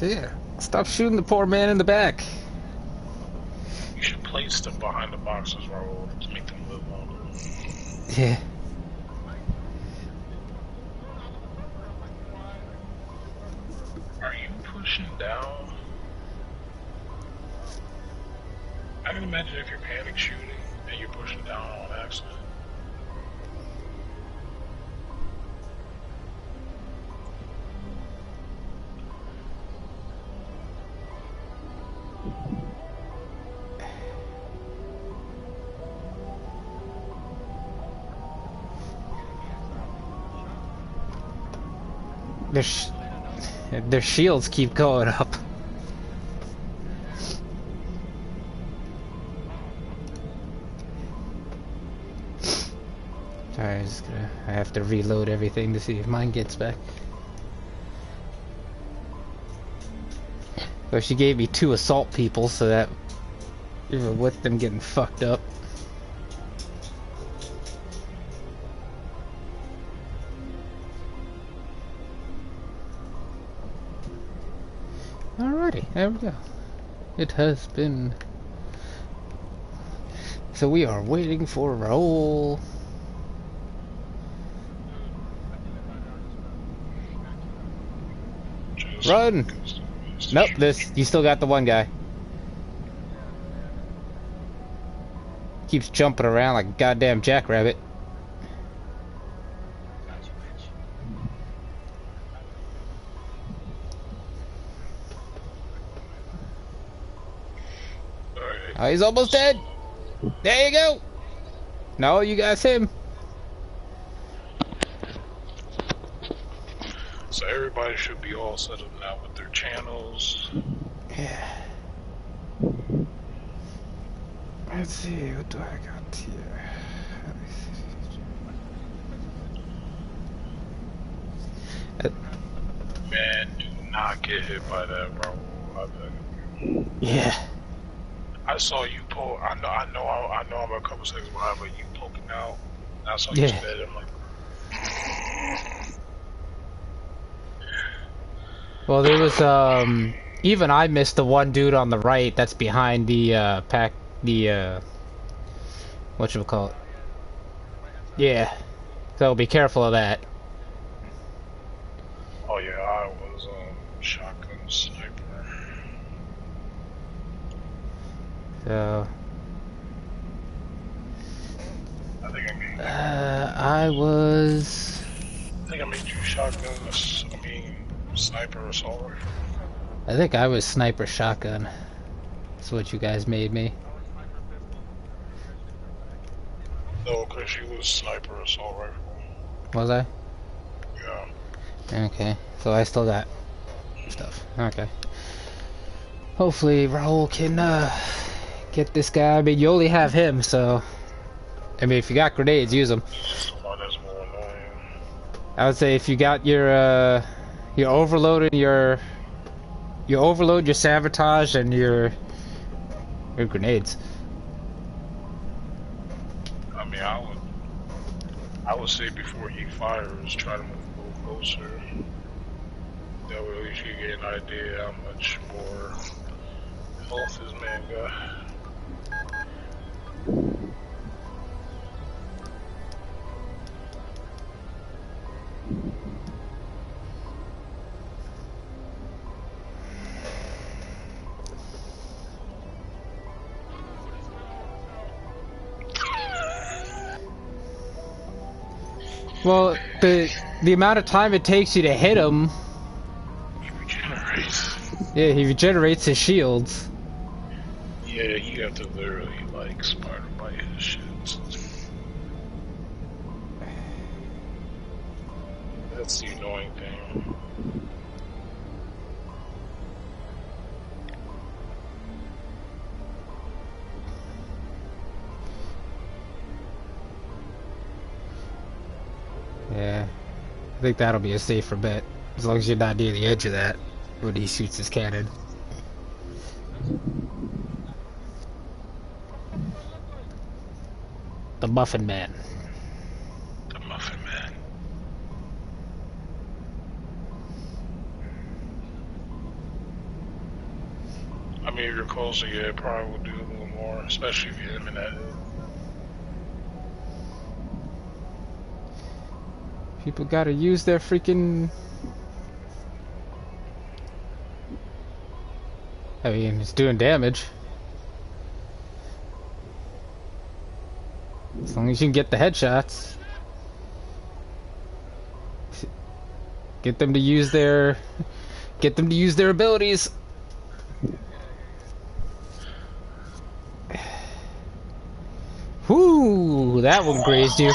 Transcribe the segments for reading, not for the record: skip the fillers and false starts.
Yeah. Stop shooting the poor man in the back. You should place them behind the boxes, Raul, to make them live longer. Yeah. Are you pushing down? I can imagine if you're panic shooting and you're pushing down on accident. Their shields keep going up. Sorry, I have to reload everything to see if mine gets back. So she gave me 2 assault people, so that even with them getting fucked up. Alrighty, there we go. It has been... So we are waiting for Raul. Run! Nope, you still got the one guy. Keeps jumping around like a goddamn jackrabbit. Oh, he's almost dead. There you go. No, you got him. So everybody should be all set up now with their channels. Yeah. Let's see, what do I got here? Man, do not get hit by that, bro. Yeah. I saw you pull. I know. I'm a couple seconds behind, but you poking out. And I saw you sped. I'm like. Well, there was even I missed the one dude on the right that's behind the whatchamacallit. Yeah. So be careful of that. Oh yeah, I was shotgun sniper. So I think I made I was I think I made you shotgun. Sniper assault rifle. I think I was sniper shotgun. That's what you guys made me. No, because you was sniper assault rifle. Was I? Yeah. Okay, so I still got stuff. Okay. Hopefully Raul can get this guy. I mean, you only have him, so I mean, if you got grenades, use them. I would say if you got your overloaded your overload, your sabotage, and your grenades. I mean, I would say before he fires, try to move a little closer. That way at least you get an idea how much more health this man got. Well, the amount of time it takes you to hit him. He regenerates. Yeah, he regenerates his shields. Yeah, you have to literally like spider bite his shit. That's the annoying thing. Yeah, I think that'll be a safer bet, as long as you're not near the edge of that when he shoots his cannon. The Muffin Man. The Muffin Man. if you're closer, yeah, it probably would do a little more, especially if you hit him in that head. People gotta use their freaking... I mean, it's doing damage. As long as you can get the headshots. Get them to use their... Get them to use their abilities. Whoo! That one grazed you.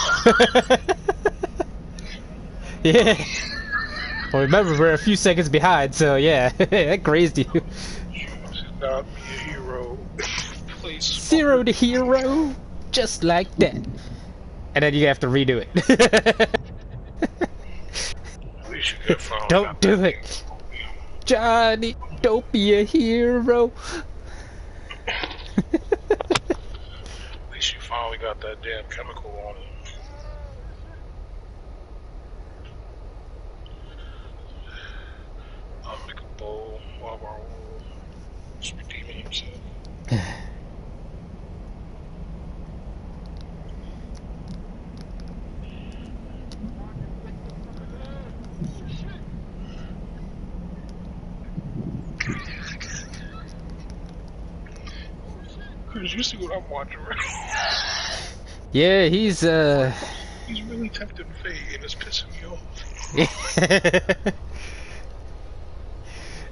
Yeah. Well, remember, we're a few seconds behind, so yeah, that grazed you. Not be a hero. Please. 0 to hero, just like that. And then you have to redo it. At least you could have Don't do it. Johnny, don't be a hero. At least you finally got that damn chemical on it. I'll make a bowl while Raul redeeming himself. Cause you see what I'm watching right now. Yeah, he's really tempting fate and it's pissing me off.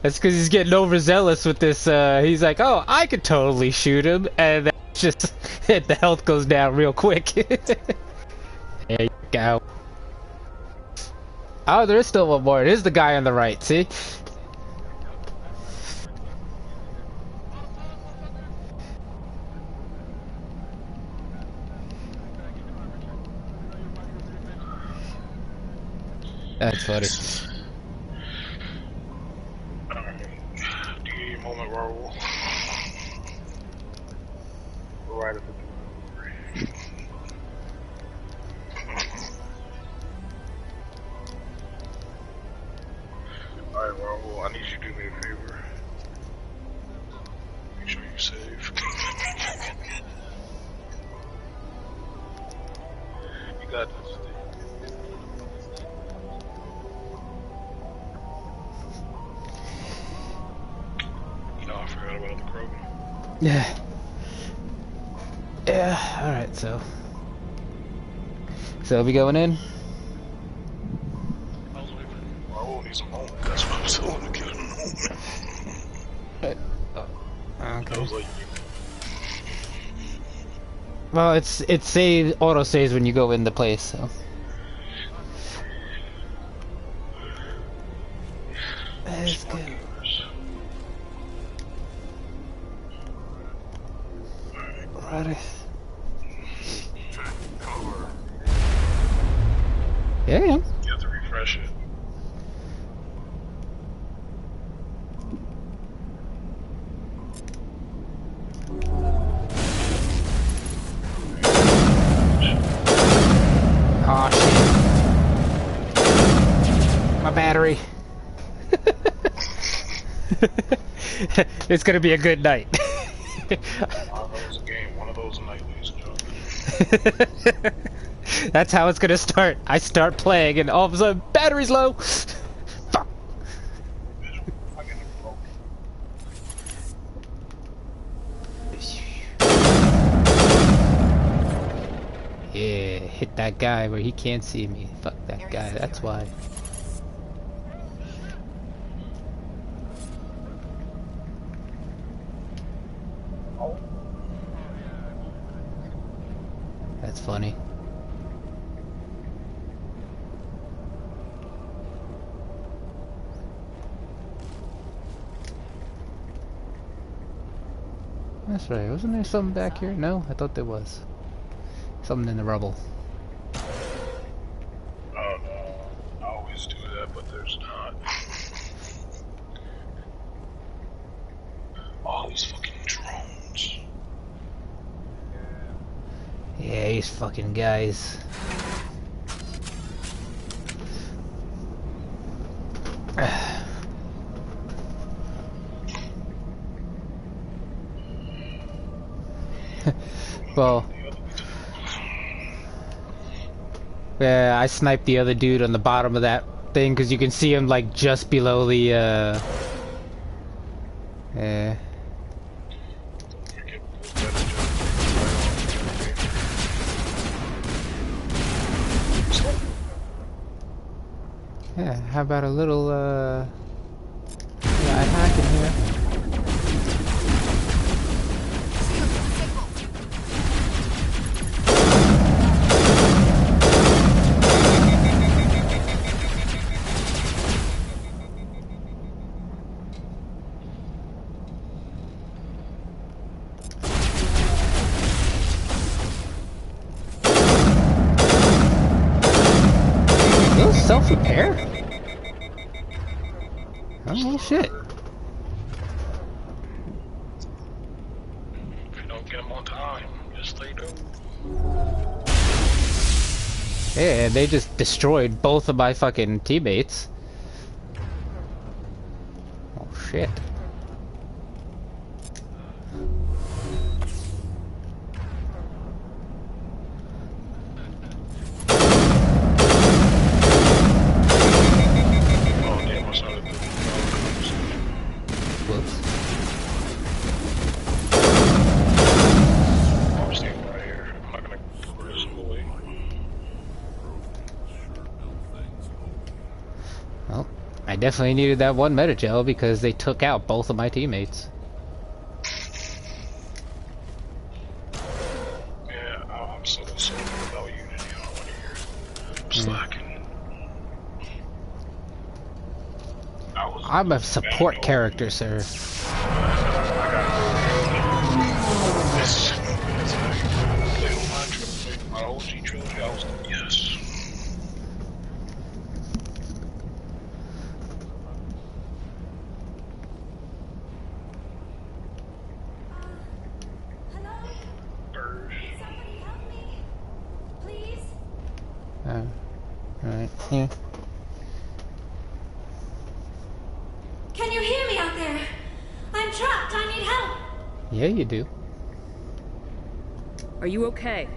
That's because he's getting overzealous with this. He's like, oh, I could totally shoot him, and then just the health goes down real quick. There you go. Oh, there is still one more. It is the guy on the right, see? That's funny. Do you need a moment, Raul? We're right at the door. Alright, Raul, I need you to do me a favor. Make sure you save. You got this. I forgot about the program. Yeah. Yeah, alright, so we going in? I was waiting for Raul needs a moment. That's why I'm telling him to get a moment. Okay. I was like, Well, it saves, auto saves when you go in the place, so. That's good. Alrighty. Yeah. you have to refresh it. Aw, shit. My battery. It's gonna be a good night. One of those nightlies, Joe. That's how it's gonna start. I start playing and all of a sudden, battery's low! Fuck. Yeah, hit that guy where he can't see me. Fuck that guy, that's why. That's funny. That's right, wasn't there something back here? No, I thought there was. Something in the rubble. Oh no, I always do that, but there's not. All these fucking drones. Yeah, these fucking guys. Well, yeah, I sniped the other dude on the bottom of that thing because you can see him like just below the. Yeah. Yeah. How about a little yeah, hack in here. Self-repair? Oh shit. If you don't get them on time, just they do. Yeah, they just destroyed both of my fucking teammates. Oh shit. I definitely needed that one metagel because they took out both of my teammates. Yeah, I'm so about you. I don't want to hear it. Slacking. I'm a support character, sir. This played on my trilogy, my OG trilogy. I was like, yes. Alright, yeah. Can you hear me out there? I'm trapped. I need help. Yeah, you do. Are you okay?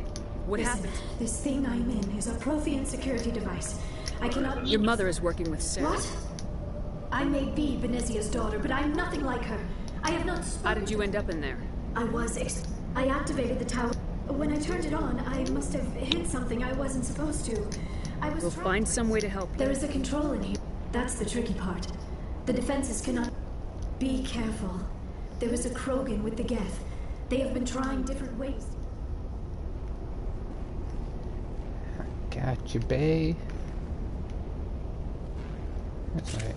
What happened? This thing I'm in is a Prothean security device. I cannot... Your mother is working with Sarah. What? I may be Benezia's daughter, but I'm nothing like her. I have not spoken... How did you end up in there? I activated the tower. When I turned it on, I must have hit something I wasn't supposed to. We'll find some way to help you. There is a control in here. That's the tricky part. The defenses cannot... Be careful. There is a Krogan with the Geth. They have been trying different ways. Got you, bae. That's right.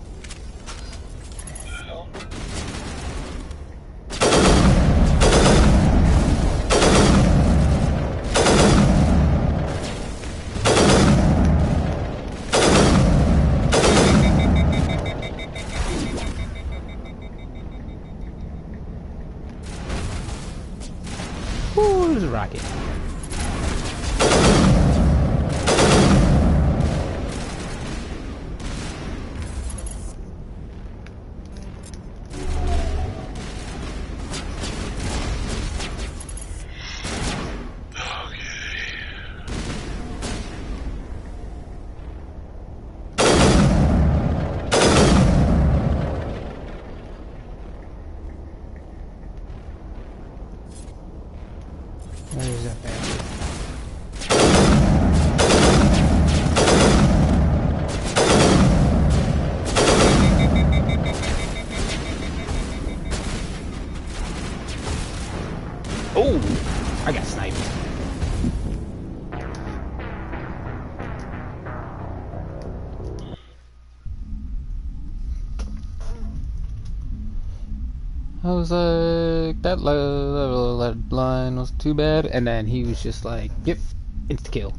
Ooh, there's a rocket. Where's that bastard? Oh, I got sniped. I was like, that line was too bad, and then he was just like, yep, insta kill.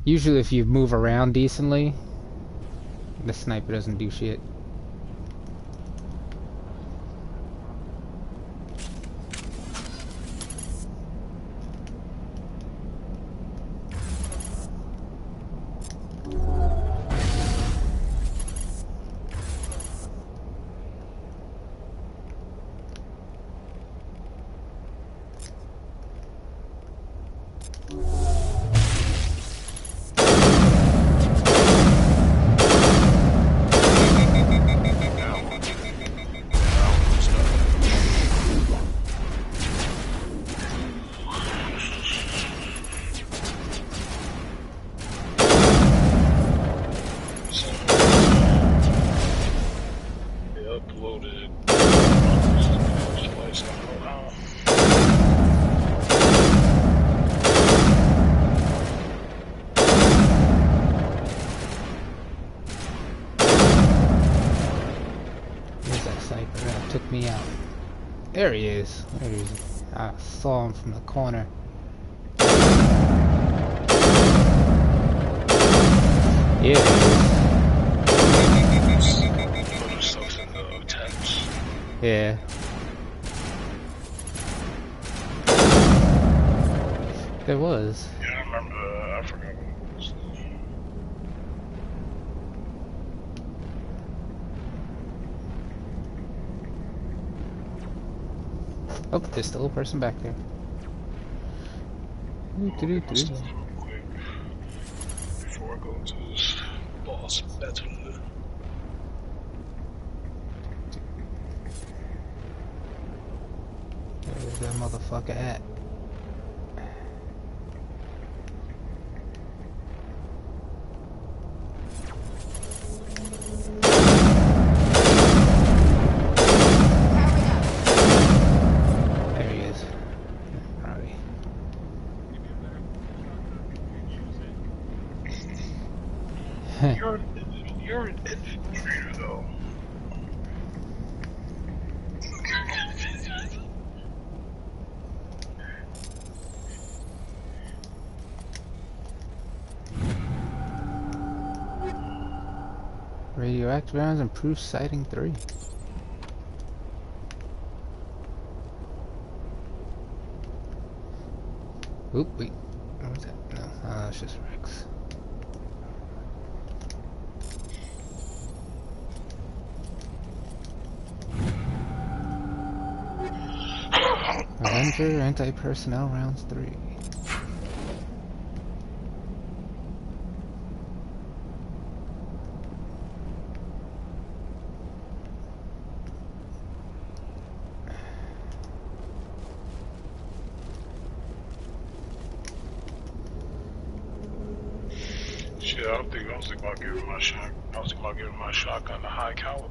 Usually if you move around decently, the sniper doesn't do shit. sniper that took me out. There he is. There he is. I saw him from the corner. Yeah. Yeah. There was. Yeah, I remember that. I forgot what it was. Oh, there's still a person back there. Before I go into this boss battle. Where's that motherfucker at? There he is. Alright. You're an infiltrator, though. Radioactive rounds improve sighting 3. Oop, wait. What was that? No, it's just Rex. Avenger anti-personnel rounds 3. Shit, I was thinking about giving my shotgun a high caliber.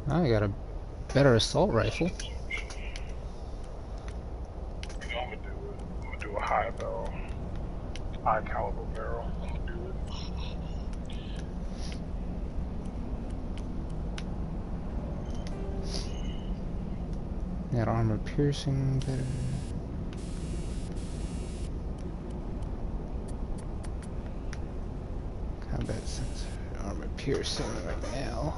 I got a better assault rifle. You know, I'm gonna do a high barrel, high caliber barrel. I'm gonna do it. Got armor piercing better. Combat sensor, armor piercing right now.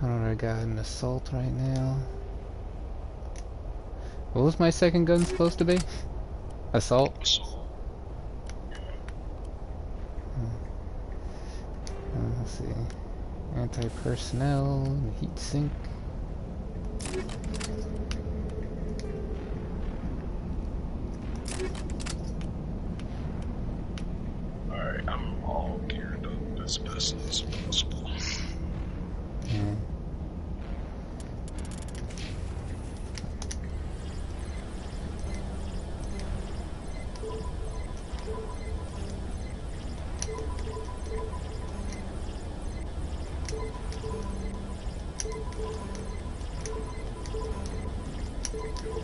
I don't know, I got an assault right now. What was my second gun supposed to be? Assault? Let's see. Anti-personnel, heat sink. Alright, I'm all geared up as best as possible. Yeah.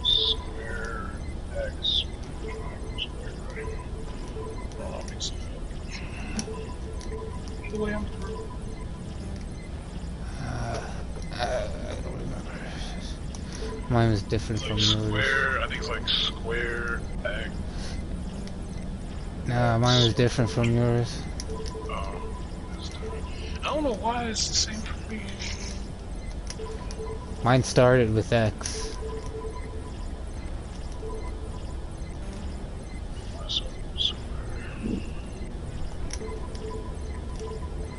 Square, X, triangle, square, right? Well, I'll mix it up. Either way, I'm through. I don't remember. Mine was different It's from like yours. square, I think it's like square, X. Nah, mine was different from yours. I don't know why it's the same for me. Mine started with X.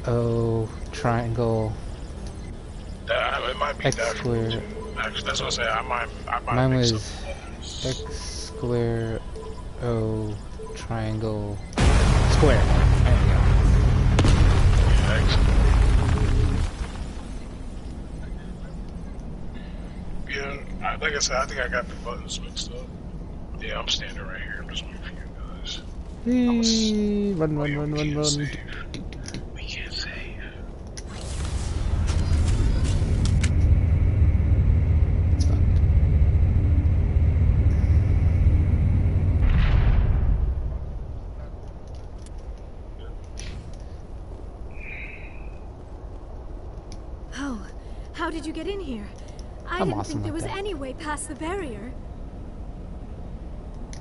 O, triangle, It might be X that square. too. Actually, that's what I say. I might Mine mix was up. X square, O, triangle, square. There we go. Yeah, like I said, I think I got the buttons mixed up. Yeah, I'm standing right here. I'm just waiting for you guys. Run, run, run, run, run. Save. We can't save. It's fucked. did you get in here? I I'm didn't awesome think there like was that. any way past the barrier.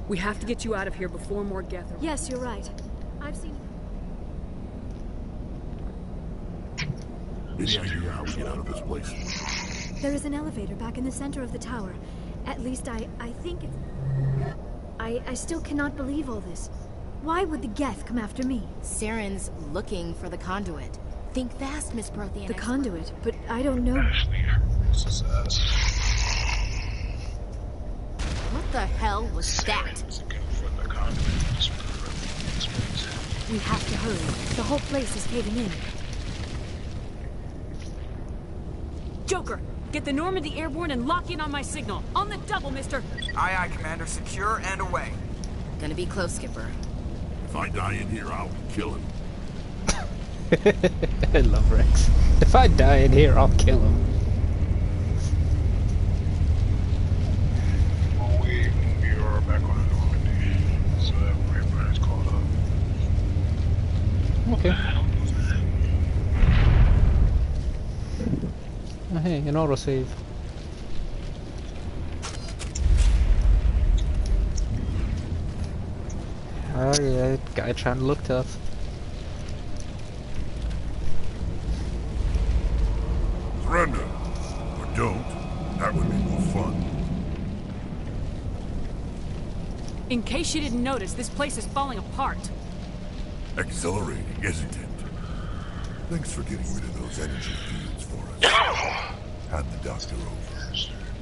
We have to get you out of here before more Geth arrive. Yes, you're right. I've seen... Any idea how we get out of this place? There is an elevator back in the center of the tower. At least I think it's... I still cannot believe all this. Why would the Geth come after me? Saren's looking for the conduit. Think fast, Miss Prothean. The conduit? But I don't know... What the hell was that? We have to hurry. The whole place is caving in. Joker, get the Normandy airborne and lock in on my signal. On the double, mister. Aye, aye, Commander. Secure and away. Gonna be close, Skipper. If I die in here, I'll kill him. I love Rex. If I die in here, I'll kill him. Well, we are back on the Normandy, so that everybody's caught up. Okay. Oh, hey, an autosave. Oh yeah, guy trying to look tough. Surrender. Or don't. That would be more fun. In case you didn't notice, this place is falling apart. Exhilarating, isn't it? Thanks for getting rid of those energy fields for us. Hand the doctor over.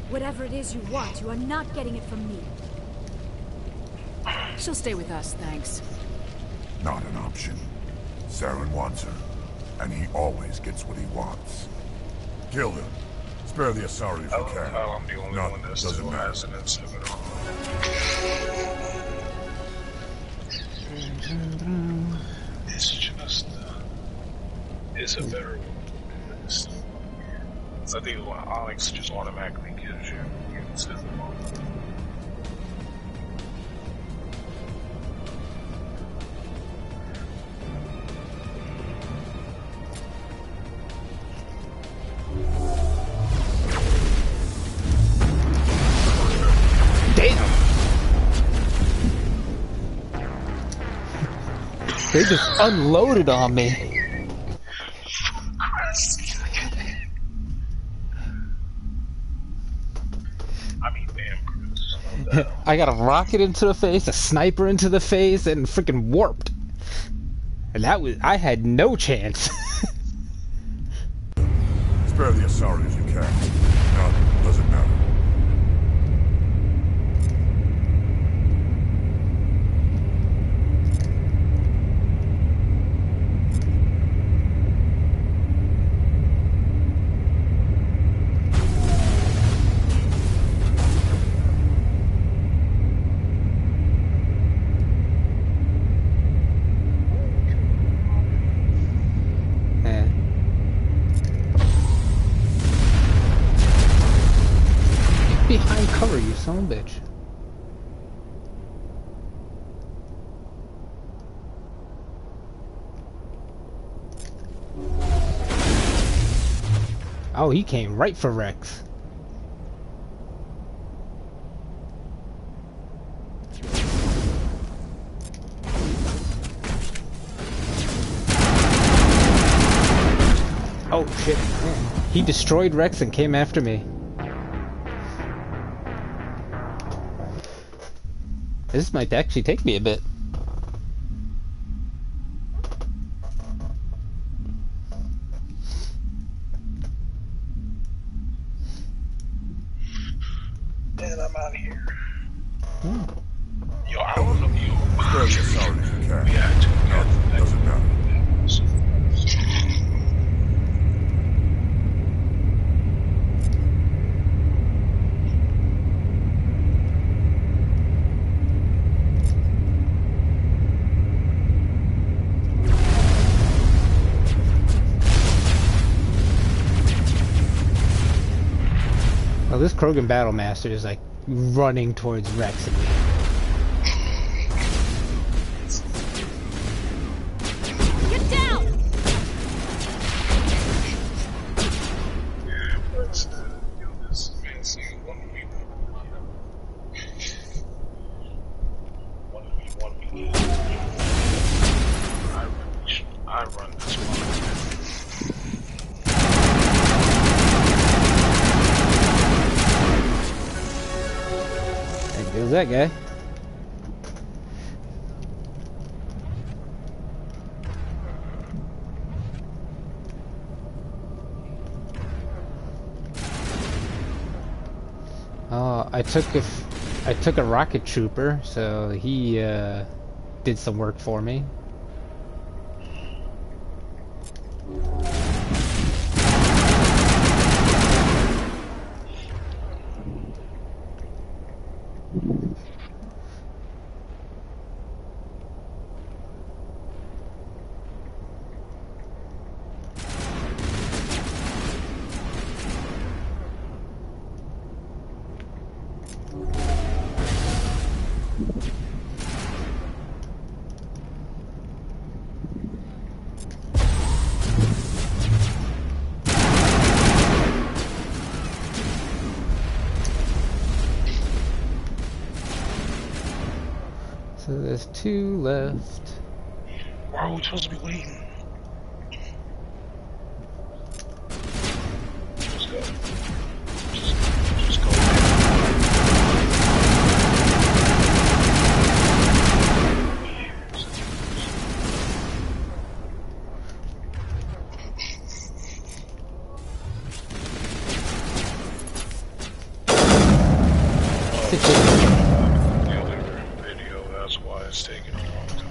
Whatever it is you want, you are not getting it from me. She'll stay with us, thanks. Not an option. Saren wants her, and he always gets what he wants. Kill him. Spare the Asari if you can. I'm the only one that still doesn't matter. has an incentive. It's just, it's a better one. I think Onyx just automatically gives you an incentive. Damn! They just unloaded on me. I mean, damn, Chris. I got a rocket into the face, a sniper into the face, and freaking warped. And that was, I had no chance. Spare the Asari if you can. None. Doesn't matter. Yeah. Behind cover, you son of a bitch. Oh, he came right for Rex. Oh shit. Man. He destroyed Rex and came after me. This might actually take me a bit. And I'm out of here. Hmm. Yo, I don't know. Spare the Asari if you can. We had to. None. Doesn't matter. Well, this Krogan Battlemaster is like running towards Rex again. Get down! It was that guy. Oh, I took a rocket trooper, so he did some work for me. So there's 2 left. Why are we supposed to be waiting? Just go. Just go. It's taking a long time.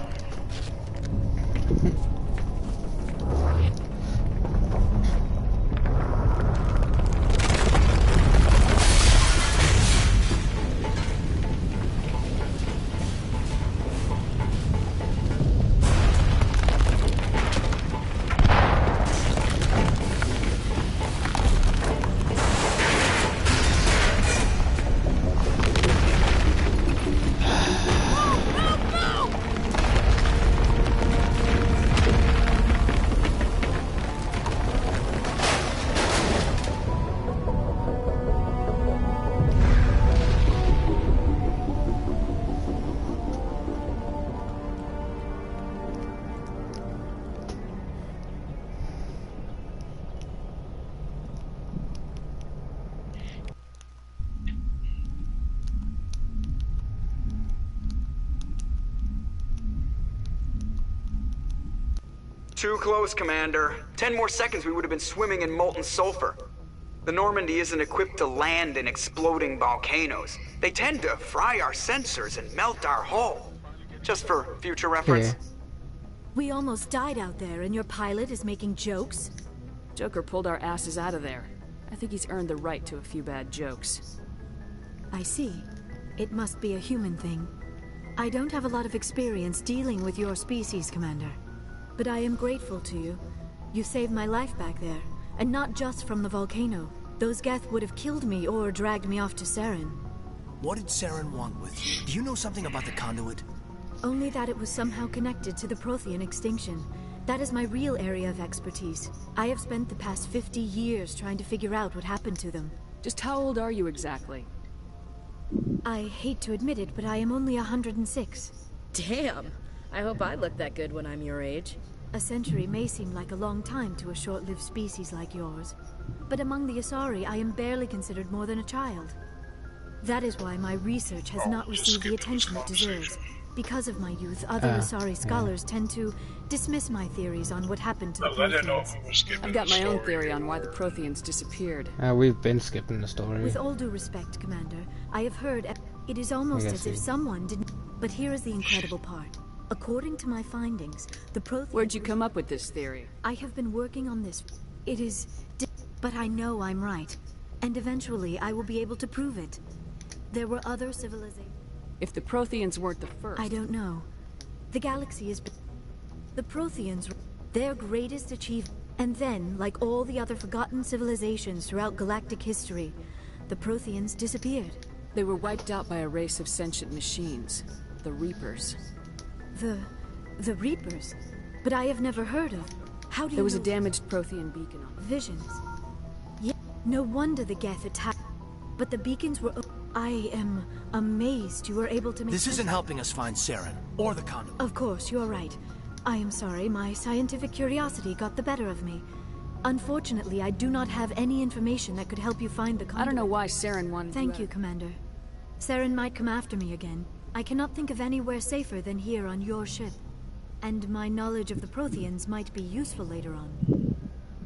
Too close, Commander. 10 more seconds we would have been swimming in molten sulfur. The Normandy isn't equipped to land in exploding volcanoes. They tend to fry our sensors and melt our hull. Just for future reference. Yeah. We almost died out there, and your pilot is making jokes? Joker pulled our asses out of there. I think he's earned the right to a few bad jokes. I see. It must be a human thing. I don't have a lot of experience dealing with your species, Commander. But I am grateful to you. You saved my life back there, and not just from the volcano. Those Geth would have killed me or dragged me off to Saren. What did Saren want with you? Do you know something about the conduit? Only that it was somehow connected to the Prothean extinction. That is my real area of expertise. I have spent the past 50 years trying to figure out what happened to them. Just how old are you exactly? I hate to admit it, but I am only 106. Damn! I hope I look that good when I'm your age. A century may seem like a long time to a short-lived species like yours, but among the Asari, I am barely considered more than a child. That is why my research has not received the attention it deserves. Because of my youth, other Asari scholars tend to dismiss my theories on what happened to the Protheans. I've got my own theory on why the Protheans disappeared. We've been skipping the story. With all due respect, Commander, I have heard it is almost as if someone didn't... But here is the incredible part. According to my findings, the Protheans... Where'd you come up with this theory? I have been working on this. It is... But I know I'm right. And eventually I will be able to prove it. There were other civilizations... If the Protheans weren't the first... I don't know. The galaxy is... The Protheans... Their greatest achievement... And then, like all the other forgotten civilizations throughout galactic history, the Protheans disappeared. They were wiped out by a race of sentient machines. The Reapers. The Reapers? But I have never heard of... How do you There was know... a damaged Prothean beacon on it. Visions. Yeah, no wonder the Geth attacked. But the beacons were... I am amazed you were able to make... This isn't helping us find Saren, or the conduit. Of course, you're right. I am sorry, my scientific curiosity got the better of me. Unfortunately, I do not have any information that could help you find the conduit. I don't know why Saren wanted... Thank you, Commander. Saren might come after me again. I cannot think of anywhere safer than here on your ship. And my knowledge of the Protheans might be useful later on.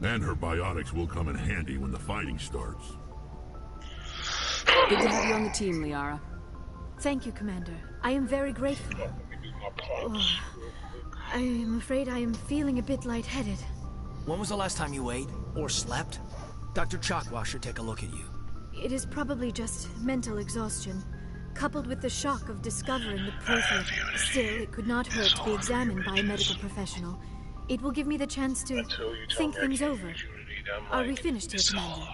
And her biotics will come in handy when the fighting starts. Good to have you on the team, Liara. Thank you, Commander. I am very grateful. Oh, I am afraid I am feeling a bit lightheaded. When was the last time you ate or slept? Dr. Chakwa should take a look at you. It is probably just mental exhaustion, coupled with the shock of discovering the Prothean. Still, it could not hurt to be examined by a medical professional. It will give me the chance to think things over. Are we finished here, Commander?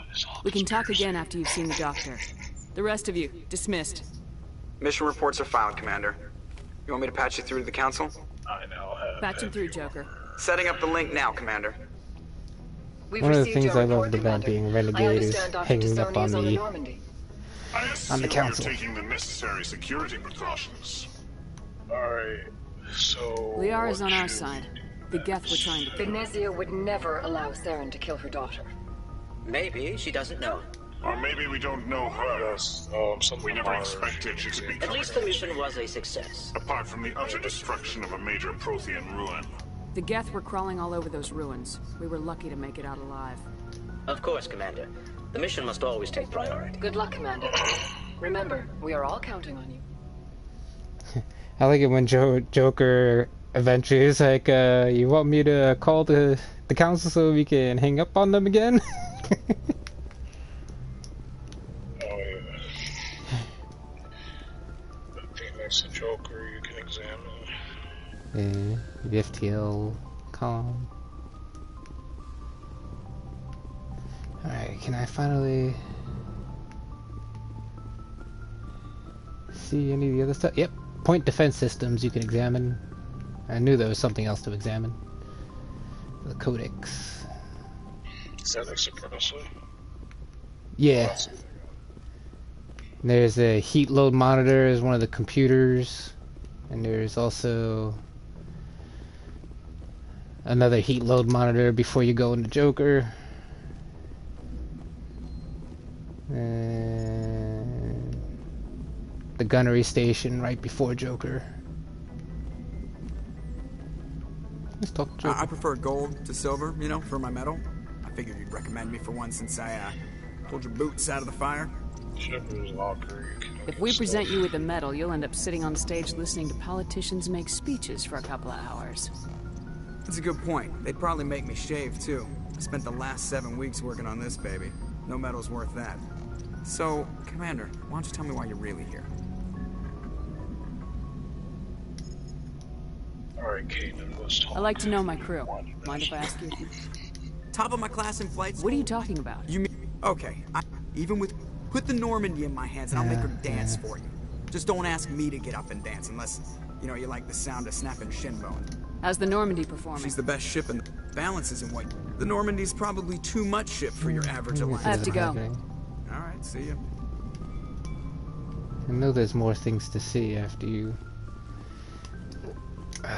We can talk again after you've seen the doctor. The rest of you, dismissed. Mission reports are filed, Commander. You want me to patch you through to the Council? I now have Patch him through, Joker. Setting up the link now, Commander. One of the things I loved about being renegade is hanging up on the council. You're taking the necessary security precautions. Alright, so... Liara's on our side. The Geth were trying to... Venezia would never allow Saren to kill her daughter. Maybe she doesn't know. Or maybe we don't know her. Yes, We never expected you to be At least the mission was a success. apart from the utter destruction of a major Prothean ruin. The Geth were crawling all over those ruins. We were lucky to make it out alive. Of course, Commander. The mission must always take priority. Good luck, Commander. Remember, we are all counting on you. I like it when Joker eventually is like, you want me to call the council so we can hang up on them again? Oh yeah. I think next to Joker you can examine. Yeah, FTL column. Alright, can I finally see any of the other stuff? Yep, point defense systems you can examine. I knew there was something else to examine. The codex. Is that like suppressor? Yeah. There's a heat load monitor as one of the computers. And there's also another heat load monitor before you go into Joker. And the gunnery station right before Joker. Let's talk Joker. I prefer gold to silver, you know, for my medal. I figured you'd recommend me for one since I pulled your boots out of the fire. Shepard's locker. You can If we present you with the medal, you'll end up sitting on stage listening to politicians make speeches for a couple of hours. That's a good point. They'd probably make me shave, too. I spent the last 7 weeks working on this baby. No medal's worth that. So, Commander, why don't you tell me why you're really here? Alright, Kaden, let's talk. I like to know my crew. Mind if I ask you? Top of my class in flight school? What are you talking about? You mean... Okay, even with... Put the Normandy in my hands and I'll make her dance for you. Just don't ask me to get up and dance unless, you know, you like the sound of snapping shin bone. How's the Normandy performing? She's the best ship and the balance isn't what... The Normandy's probably too much ship for your average alliance. I have to go. Alright, see ya. I know there's more things to see after you... Did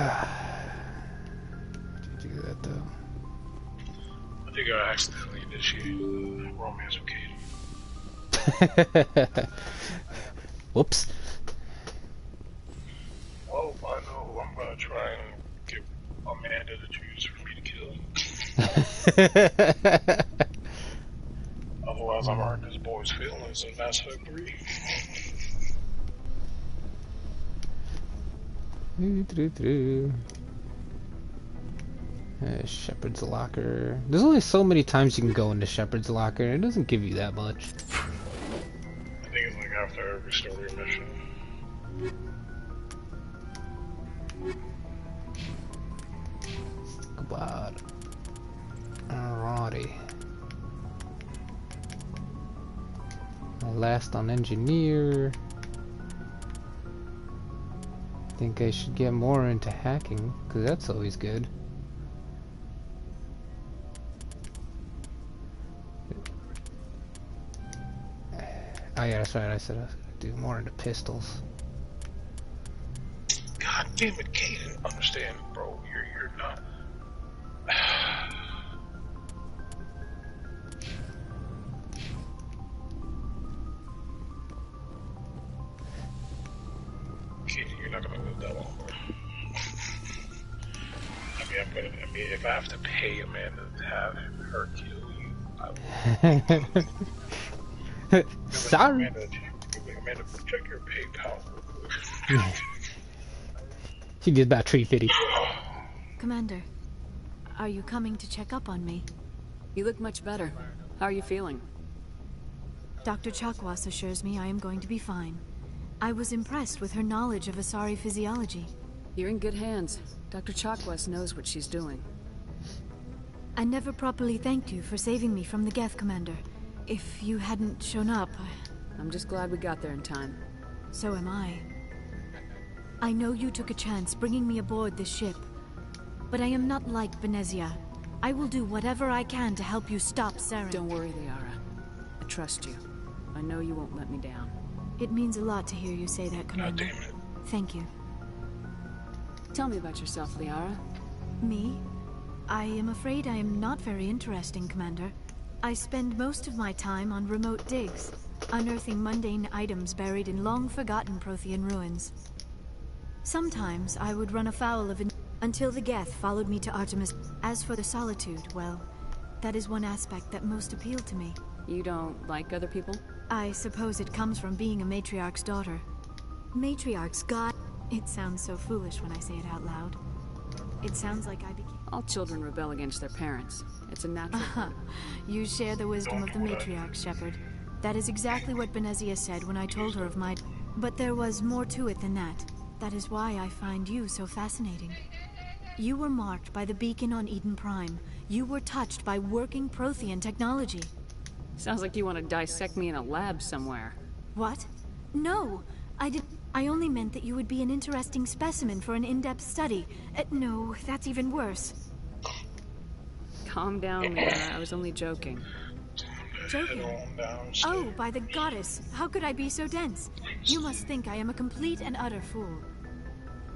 you do that though? I think I accidentally initiated romance with Kaden. Whoops. Oh, I know. I'm gonna try and get Amanda to choose for me to kill. Otherwise, I'm hurting this boy's feelings in Mass Effect 3. Shepard's locker. There's only so many times you can go into Shepard's locker, and it doesn't give you that much. I think it's like after every story mission. Goodbye. Alrighty. My last on engineer. Think I should get more into hacking, because that's always good. Oh yeah, that's right, I said I was gonna do more into pistols. God damn it, Kaden. Understand, bro. You're not... that one. I mean, if I have to pay Amanda to have her kill you, I will. Sorry. Amanda, check your PayPal real quick. She did about 350. Commander, are you coming to check up on me? You look much better. How are you feeling? Dr. Chakwas assures me I am going to be fine. I was impressed with her knowledge of Asari physiology. You're in good hands. Dr. Chakwas knows what she's doing. I never properly thanked you for saving me from the Geth, Commander. If you hadn't shown up, I'm just glad we got there in time. So am I. I know you took a chance bringing me aboard this ship, but I am not like Benezia. I will do whatever I can to help you stop Saren. Don't worry, Liara. I trust you. I know you won't let me down. It means a lot to hear you say that, Commander. Thank you. Tell me about yourself, Liara. Me? I am afraid I am not very interesting, Commander. I spend most of my time on remote digs, unearthing mundane items buried in long-forgotten Prothean ruins. Sometimes I would run afoul of until the Geth followed me to Artemis. As for the solitude, well, that is one aspect that most appealed to me. You don't like other people? I suppose it comes from being a matriarch's daughter. Matriarch's god. It sounds so foolish when I say it out loud. It sounds like I became... All children rebel against their parents. It's a natural... You share the wisdom of the matriarch, Shepard. That is exactly what Benezia said when I told her of my... But there was more to it than that. That is why I find you so fascinating. You were marked by the beacon on Eden Prime. You were touched by working Prothean technology. Sounds like you want to dissect me in a lab somewhere. What? No! I only meant that you would be an interesting specimen for an in-depth study. No, that's even worse. Calm down, Liara. I was only joking. Joking? Oh, by the goddess! How could I be so dense? You must think I am a complete and utter fool.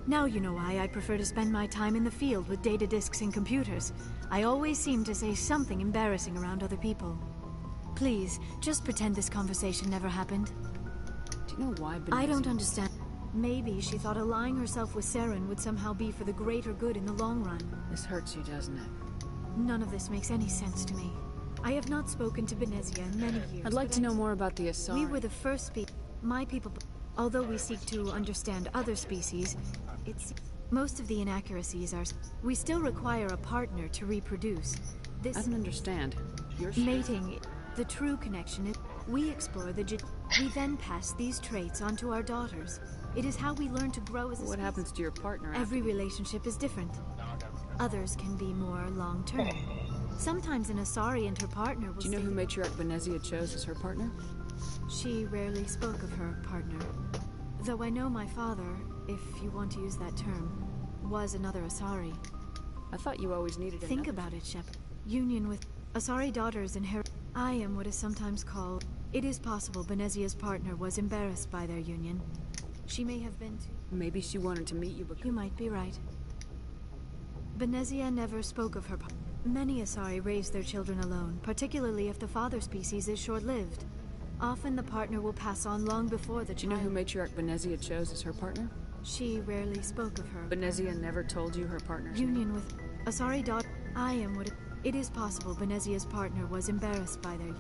Now you know why I prefer to spend my time in the field with data disks and computers. I always seem to say something embarrassing around other people. Please, just pretend this conversation never happened. Do you know why Benezia... I don't understand. Maybe she thought allying herself with Saren would somehow be for the greater good in the long run. This hurts you, doesn't it? None of this makes any sense to me. I have not spoken to Benezia in many years. I'd like to know more about the Asari. We were the first my people... Although we seek to understand other species, most of the inaccuracies are... We still require a partner to reproduce. I don't understand. You're mating... The true connection is... We explore the... We then pass these traits onto our daughters. It is how we learn to grow as a What happens to your partner? Every relationship is different. Others can be more long-term. Sometimes an Asari and her partner will... Do you know who Matriarch Benezia chose as her partner? She rarely spoke of her partner. Though I know my father, if you want to use that term, was another Asari. I thought you always needed another. Think about it, Shepard. Union with Asari daughters inherit... I am what is sometimes called... It is possible Benezia's partner was embarrassed by their union. She may have been too... Maybe she wanted to meet you because... You might be right. Benezia never spoke of her partner. Many Asari raise their children alone, particularly if the father species is short-lived. Often the partner will pass on long before the child. Do you know who Matriarch Benezia chose as her partner? She rarely spoke of her. Benezia never told you her partner's union with Asari daughter. I am what it is possible Benezia's partner was embarrassed by their...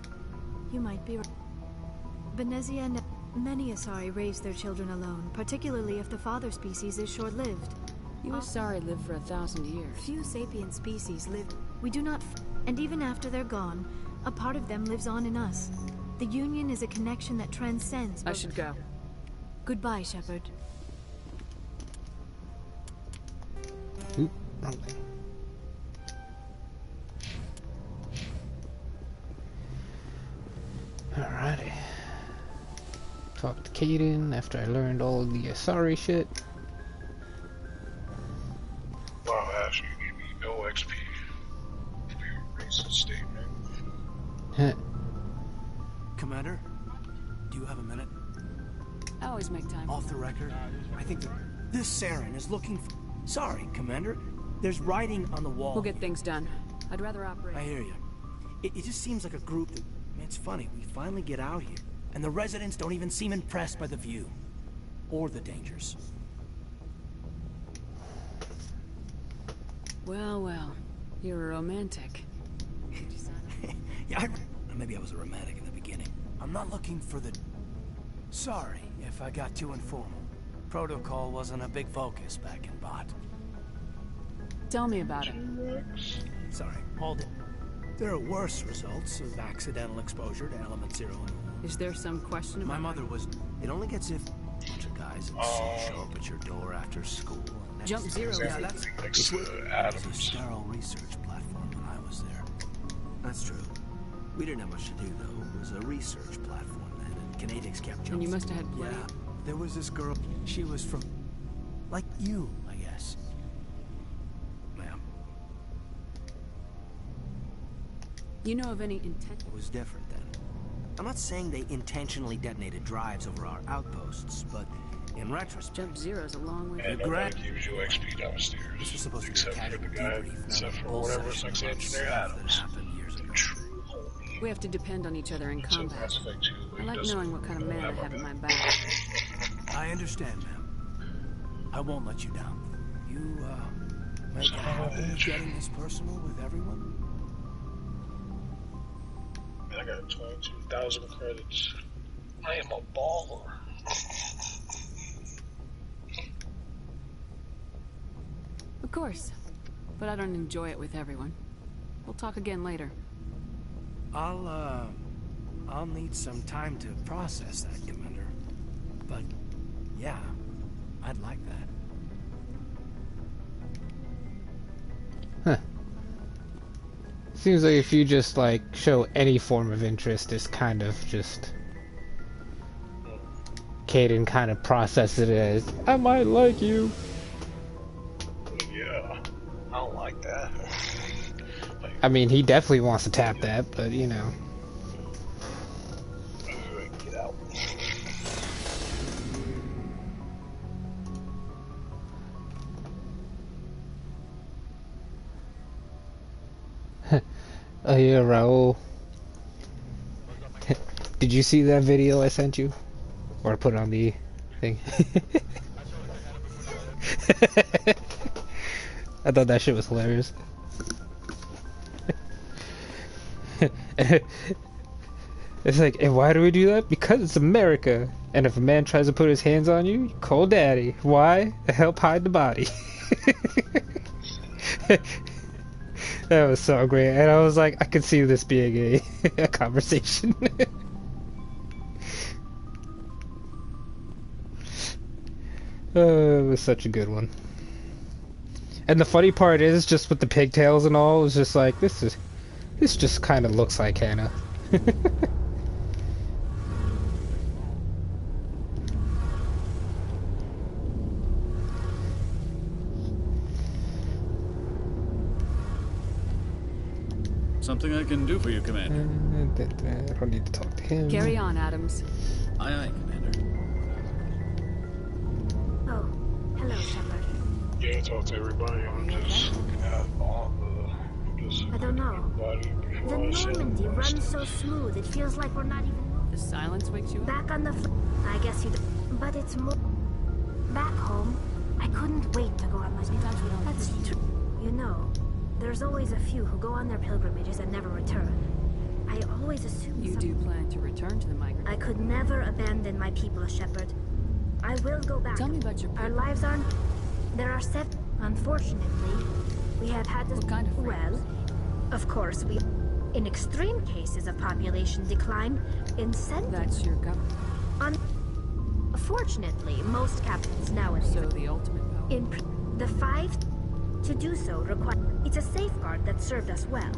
You might be right. Benezia Many Asari raise their children alone, particularly if the father species is short-lived. You Asari live for 1,000 years. Few sapient species live. We do not... And even after they're gone, a part of them lives on in us. The union is a connection that transcends... I should go. Goodbye, Shepard. Oop, wrong thing. Alrighty. Talked to Kaden after I learned all the Asari shit. Wow, Ash, you gave me no XP for your racist statement. Commander, do you have a minute? I always make time. Off the record, I think that this Saren is looking for... Sorry, Commander. There's writing on the wall. We'll get things done. I'd rather operate. I hear you. It just seems like a group that... Man, it's funny. We finally get out here, and the residents don't even seem impressed by the view. Or the dangers. Well, well. You're a romantic. Yeah, maybe I was a romantic in the beginning. I'm not looking for the... Sorry if I got too informal. Protocol wasn't a big focus back in Bot. Tell me about it. Sorry, hold it. There are worse results of accidental exposure to element 0. Is there some question about... My mother was... It only gets if... A bunch of guys at sea show up at your door after school. And Jump Zero. Yeah, that's... Next to Adams. It was a sterile research platform when I was there. That's true. We didn't have much to do, though. It was a research platform then, and Canadians kept jumping. And you must have had plenty. Yeah, there was this girl. She was from... like you, I guess. Ma'am. You know of any intent? It was different then. I'm not saying they intentionally detonated drives over our outposts, but in retrospect... Jump Zero's a long way. And nobody gives you XP downstairs. This was supposed except to be a for the casual guy, debrief. except for whatever sex engineer Adams. The true homie. We have to depend on each other in So combat. Mass Effect 2, I like knowing what kind of man I have at my back. I understand, ma'am. I won't let you down. You, make a habit of getting this personal with everyone? I got 22,000 credits. I am a baller. Of course. But I don't enjoy it with everyone. We'll talk again later. I'll need some time to process that, Commander. But, yeah, I'd like that. Huh. Seems like if you just, like, show any form of interest, it's kind of just... Caden kind of processes it as, I might like you. Yeah, I don't like that. I mean, he definitely wants to tap that, but, you know. Get out. Oh yeah, Raul. Did you see that video I sent you? Or I put on the thing? I thought that shit was hilarious. It's like, and why do we do that? Because it's America. And if a man tries to put his hands on you, you call daddy. Why? To help hide the body. That was so great. And I was like, I could see this being a conversation. Oh, it was such a good one. And the funny part is, just with the pigtails and all, it's just like, this just kind of looks like Hannah. Something I can do for you, Commander. I don't need to talk to him. Carry on, Adams. Aye, aye, Commander. Oh, hello, Shepard. Yeah, talk to everybody. I'm just looking at all the... I don't know. The Normandy runs so smooth, it feels like we're not even... The silence wakes you up? Back on the I guess you do. But it's more... Back home, I couldn't wait to go on my... That's true. You know, there's always a few who go on their pilgrimages and never return. I always assume you do plan to return to the migrant. I could never abandon my people, Shepard. I will go back. Tell me about your people. Our lives aren't... There are seven... Unfortunately, we have had this... What kind of well, of course, we... In extreme cases of population decline, incentive... That's your government. Unfortunately, most captains nowadays... So the ultimate power? The five... To do so require... It's a safeguard that served us well.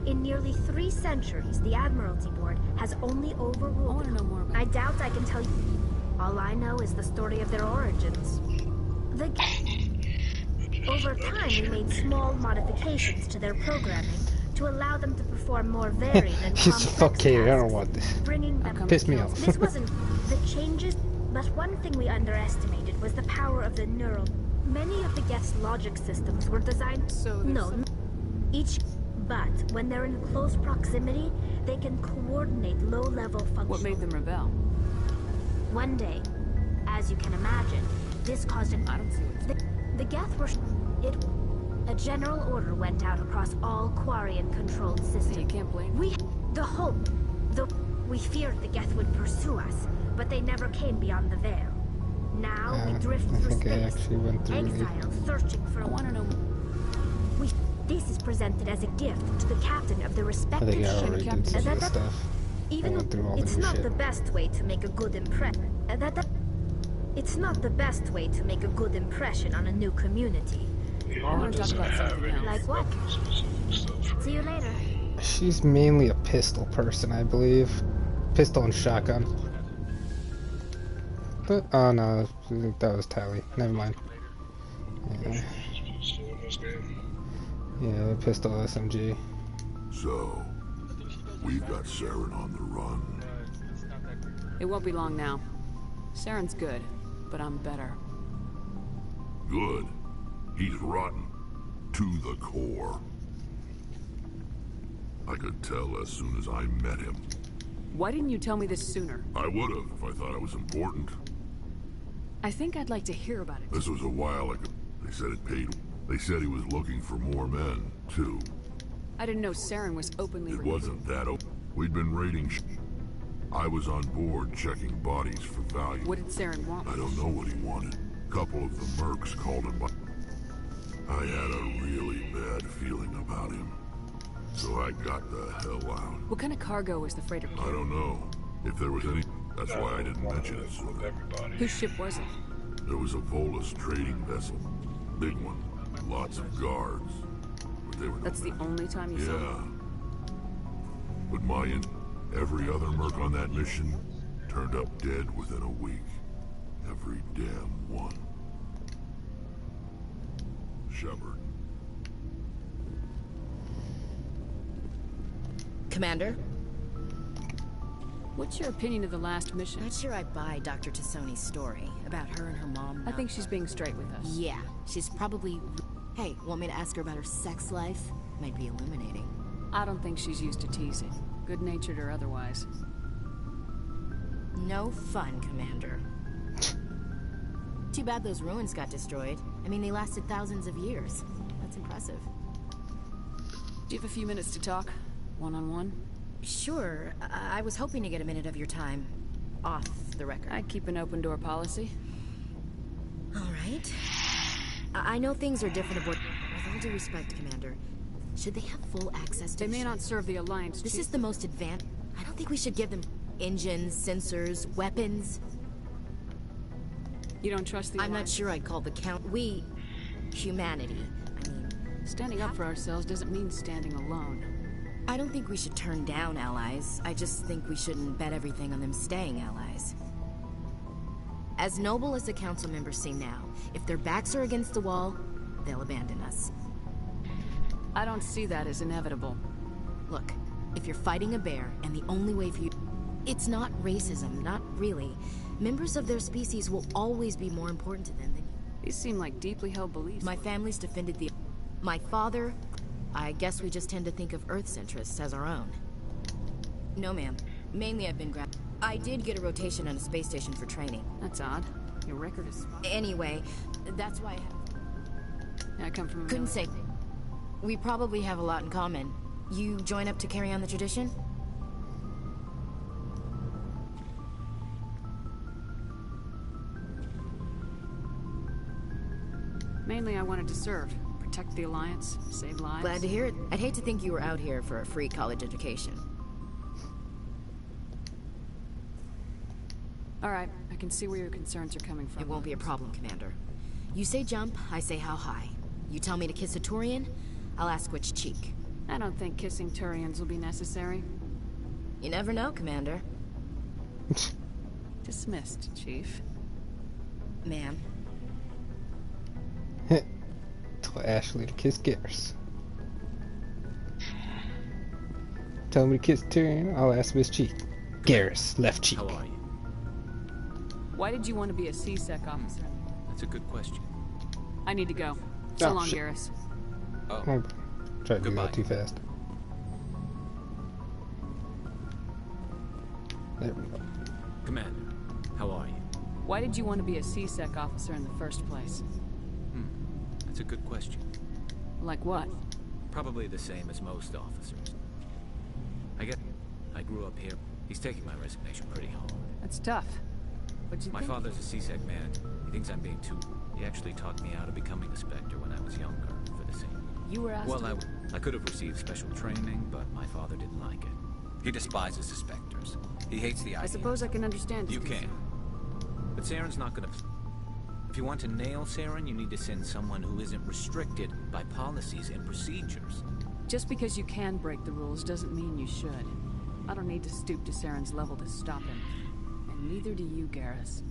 In nearly 3 centuries, the Admiralty Board has only overruled... I want to know more about... I doubt I can tell you... All I know is the story of their origins. Over time, we made small modifications to their programming to allow them to perform more varied and complex fuck Katie, I don't tasks, want this. bringing them Piss me off. This wasn't the changes, but one thing we underestimated was the power of the neural. Many of the Geth's logic systems were designed... So each... But when they're in close proximity, they can coordinate low-level functions. What made them rebel? One day, as you can imagine, this caused an... I don't see what's... The Geth were... A general order went out across all Quarian-controlled systems. You can't blame we feared the Geth would pursue us, but they never came beyond the veil. Now we drift through space, exile, searching for. I want to know. This is presented as a gift to the captain of the respective ship. Even it's not the best way to make a good impression. It's not the best way to make a good impression on a new community. Like what? See you later. She's mainly a pistol person, I believe. Pistol and shotgun. But, oh no, that was Tally. Never mind. Yeah, yeah, pistol SMG. So, we've got Saren on the run. It won't be long now. Saren's good, but I'm better. Good. He's rotten. To the core. I could tell as soon as I met him. Why didn't you tell me this sooner? I would have if I thought I was important. I think I'd like to hear about it. This was a while ago. They said it paid. They said he was looking for more men, too. I didn't know Saren was openly. It wasn't that open. We'd been raiding I was on board checking bodies for value. What did Saren want? I don't know what he wanted. A couple of the mercs called him by. I had a really bad feeling about him. So I got the hell out. What kind of cargo was the freighter carrying? I don't know. If there was any... That's why I didn't mention it sooner. Whose ship was it? There was a Volus trading vessel. Big one. Lots of guards. But they were That's the only time you saw them? But every other merc on that mission turned up dead within a week. Every damn one. Shepard. Commander? What's your opinion of the last mission? Not sure I buy Dr. Tassoni's story about her and her mom. I think she's being straight with us. Yeah, she's probably... Hey, want me to ask her about her sex life? Might be illuminating. I don't think she's used to teasing. Good-natured or otherwise. No fun, Commander. Too bad those ruins got destroyed. I mean, they lasted thousands of years. That's impressive. Do you have a few minutes to talk? One-on-one? Sure. I was hoping to get a minute of your time. Off the record. I keep an open-door policy. All right. I know things are different aboard... With all due respect, Commander, should they have full access to... They may not serve the Alliance. This is the most advanced... I don't think we should give them engines, sensors, weapons. You don't trust the Alliance? I'm not sure I'd call the count... We... humanity. I mean... Standing up for ourselves doesn't mean standing alone. I don't think we should turn down allies. I just think we shouldn't bet everything on them staying allies. As noble as the council members seem now, if their backs are against the wall, they'll abandon us. I don't see that as inevitable. Look, if you're fighting a bear, and the only way for you... It's not racism, not really. Members of their species will always be more important to them than... These seem like deeply held beliefs. My family's defended the... My father... I guess we just tend to think of Earth's interests as our own. No, ma'am. Mainly I've been I did get a rotation on a space station for training. That's odd. Your record is... Anyway, that's why I have... I come from a Couldn't say... We probably have a lot in common. You join up to carry on the tradition? Mainly I wanted to serve. Protect the Alliance, save lives. Glad to hear it. I'd hate to think you were out here for a free college education. All right, I can see where your concerns are coming from. It won't be a problem, Commander. You say jump, I say how high. You tell me to kiss a Turian, I'll ask which cheek. I don't think kissing Turians will be necessary. You never know, Commander. Dismissed, Chief. Ma'am. Tell Ashley to kiss Garrus. Tell me to kiss Tyrion, I'll ask him his cheek. Garrus, left cheek. How are you? Why did you want to be a C-Sec officer? That's a good question. I need to go. So long, shit. Garrus. Oh. Tried to do that too fast. There we go. Commander, how are you? Why did you want to be a C-Sec officer in the first place? That's a good question. Like what? Probably the same as most officers. I grew up here. He's taking my resignation pretty hard. That's tough. What'd you My think? father's a CSEC man. He thinks I'm being too... He actually talked me out of becoming a Spectre when I was younger, for the same... You were asked Well, to... I could have received special training, but my father didn't like it. He despises the Spectres. He hates the idea. I suppose I can understand his You concern. can. But Saren's not gonna... If you want to nail Saren, you need to send someone who isn't restricted by policies and procedures. Just because you can break the rules doesn't mean you should. I don't need to stoop to Saren's level to stop him. And neither do you, Garrus.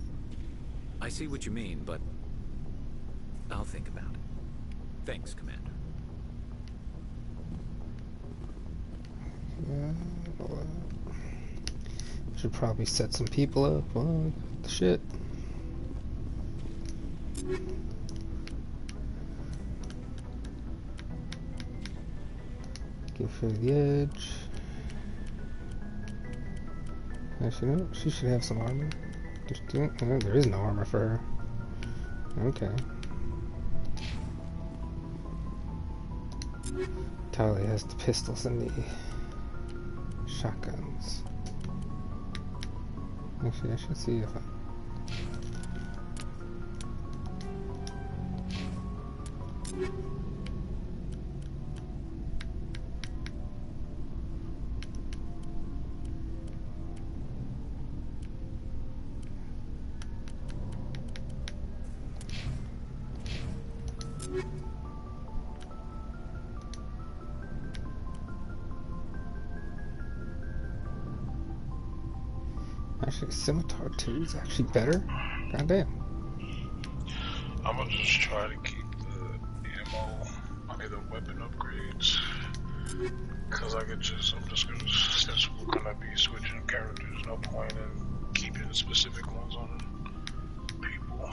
I see what you mean, but... I'll think about it. Thanks, Commander. Should probably set some people up. Well, the shit. Give her the edge. Actually, no, she should have some armor. There is no armor for her. Okay. Tali has the pistols and the shotguns. Actually, I should see if I... Actually, Scimitar 2 is actually better? Goddamn. I'm gonna just try to keep the ammo, the weapon upgrades. Cause I'm just gonna, since we're gonna be switching characters, no point in keeping specific ones on people.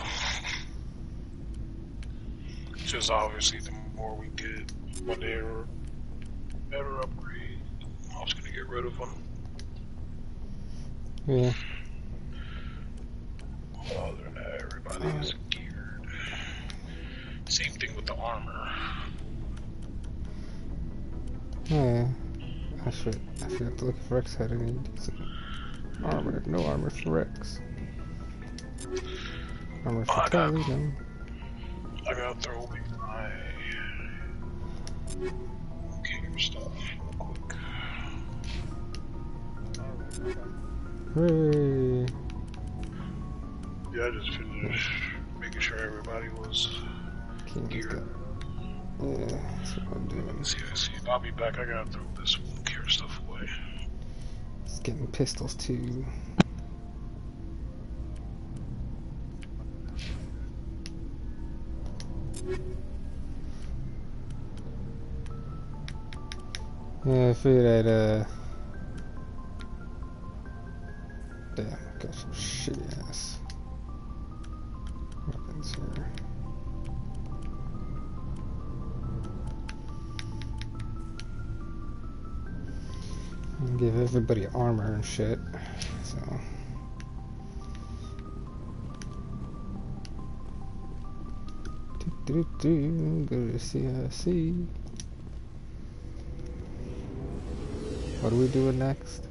Just obviously the more we get, when they're better upgrade, I was gonna get rid of them. Yeah. Other than that, everybody is geared. Same thing with the armor. Yeah. I should have to look if Rex had any decent armor. No armor for Rex. Armor for Tali, no. I gotta throw away my gamer stuff real quick. Hooray! Yeah, I just finished making sure everybody was geared. Yeah, that's what I'm doing. See, I'll be back. I gotta throw this wound care stuff away. It's getting pistols too. Yeah, I figured I'd, damn, I got some shitty ass weapons here. And give everybody armor and shit, so. Go to CIC. What are we doing next?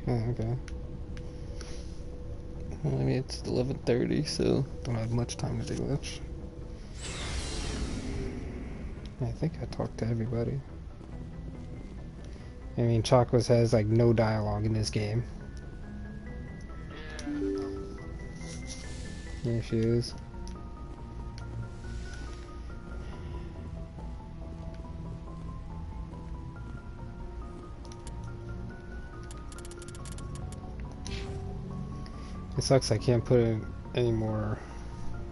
Oh, okay. Well, I mean, it's 11:30, so don't have much time to do much. I think I talked to everybody. I mean, Chakwas has like no dialogue in this game. There she is. It sucks I can't put in any more.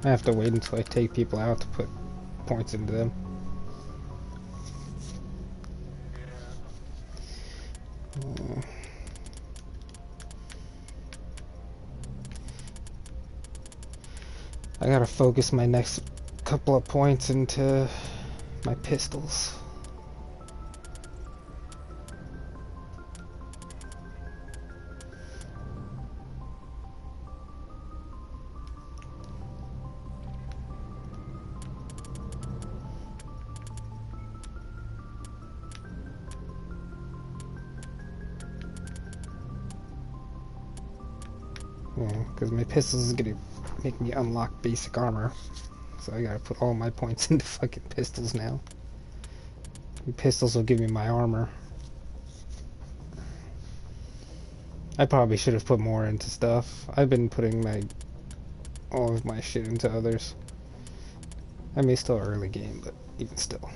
I have to wait until I take people out to put points into them. I gotta focus my next couple of points into my pistols. Yeah, because my pistols is gonna make me unlock basic armor. So I gotta put all my points into fucking pistols now. And pistols will give me my armor. I probably should have put more into stuff. I've been putting all of my shit into others. I mean, still early game, but even still.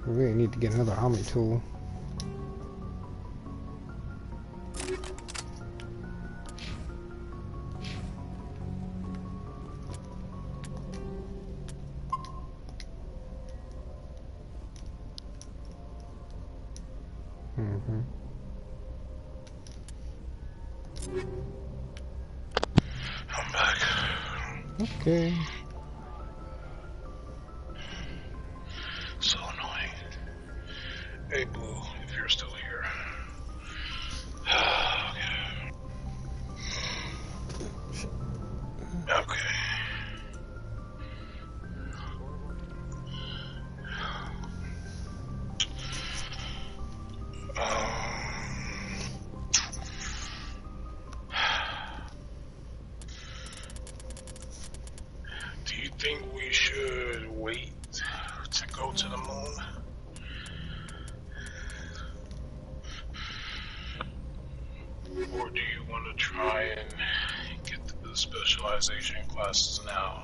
We really need to get another Omni tool. I'm back. Okay. So annoying. Hey, Blue, if you're still here. Okay. Do you think we should wait to go to the moon? Or do you want to try and get the specialization classes now?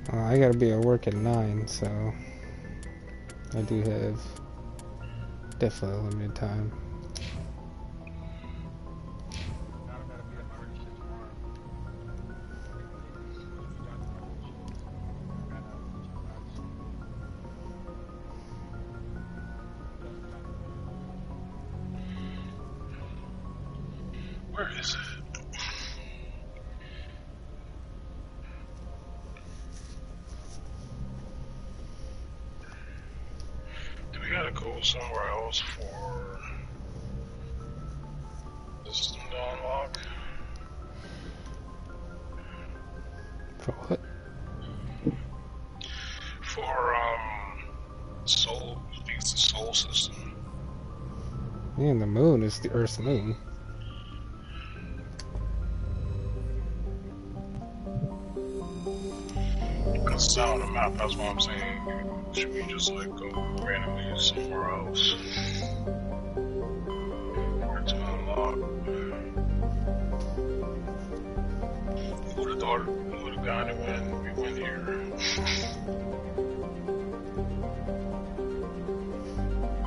I gotta be at work at 9, so I do have definitely limited time. Where is it? Do we gotta go somewhere else for the system to unlock? For what? For soul, I think it's the soul system. Yeah, and the moon is the Earth's moon. Because it's not on the map, that's what I'm saying. Should we just like go randomly somewhere else? Or to unlock? Who would have thought we would have gotten it when we went here?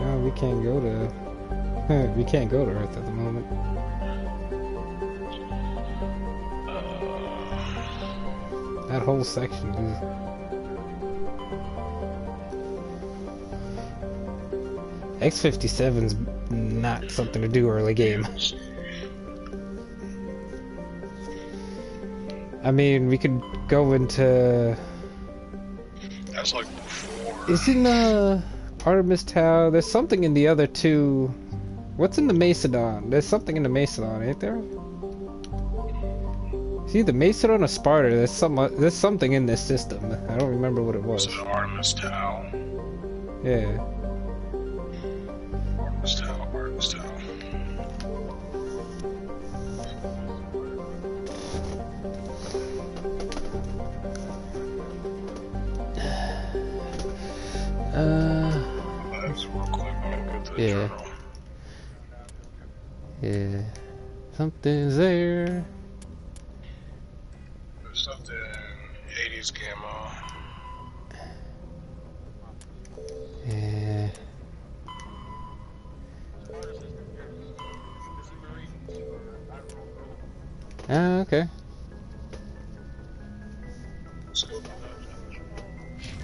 No, we can't go to We can't go to Earth at the moment. That whole section is... X-57's not something to do early game. I mean, we could go into... That's like before. Isn't, Artemis Tau... There's something in the other two... What's in the Macedon? There's something in the Macedon, ain't there? It's either Macedon or Sparta. There's something in this system. I don't remember what it was. Was it Artemis Tau? Yeah. Artemis Tau, Artemis Tau. That's real quick. I'm gonna go to the Yeah. journal. Yeah. Something's there. There's something 80s camo. Yeah. Ah, okay.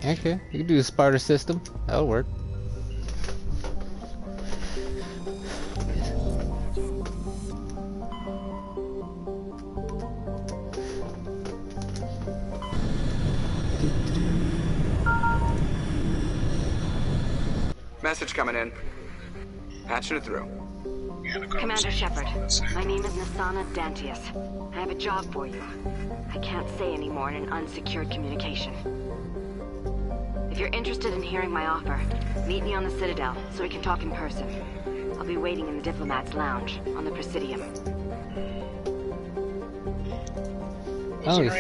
Okay, you can do the Sparta system. That'll work. Message coming in. Patching it through. Commander Shepard, my name is Nasana Dantius. I have a job for you. I can't say any more in an unsecured communication. If you're interested in hearing my offer, meet me on the Citadel so we can talk in person. I'll be waiting in the Diplomat's Lounge on the Presidium. Oh, we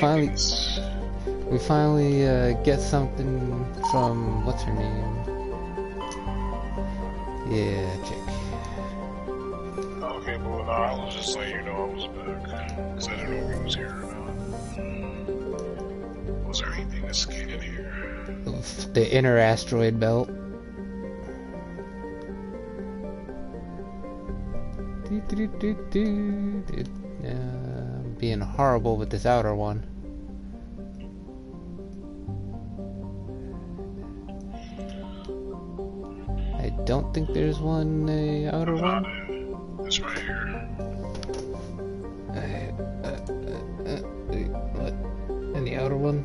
finally get something from, what's her name? Yeah, chick. Okay, but no, I was just letting you know I was back. Because I didn't know if he was here or not. Was there anything to scan in here? The inner asteroid belt. Being horrible with this outer one. I don't think there's one the outer one. It's right here. What? In the outer one?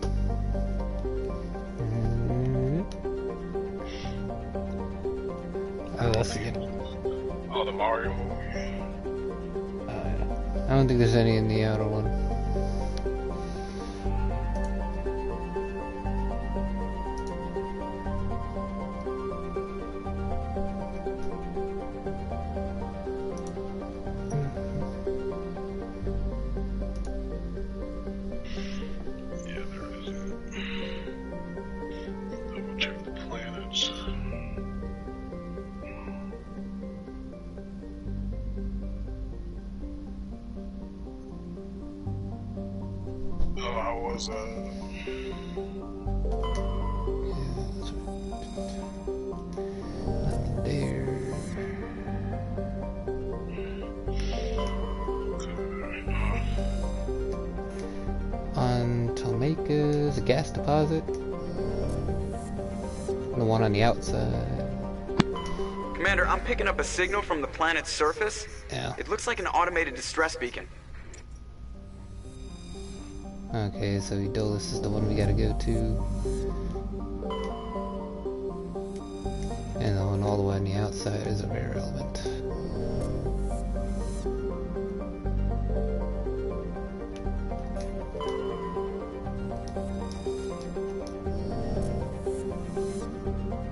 Oh, that's it. Oh, the Mario movie. I don't think there's any in the outer one. Yeah, there isn't. Double check the planets. Oh, I was, There. On Tomeka's gas deposit. The one on the outside. Commander, I'm picking up a signal from the planet's surface. Yeah. It looks like an automated distress beacon. Okay, so Edolis is the one we gotta go to. And the one all the way on the outside is a rare element.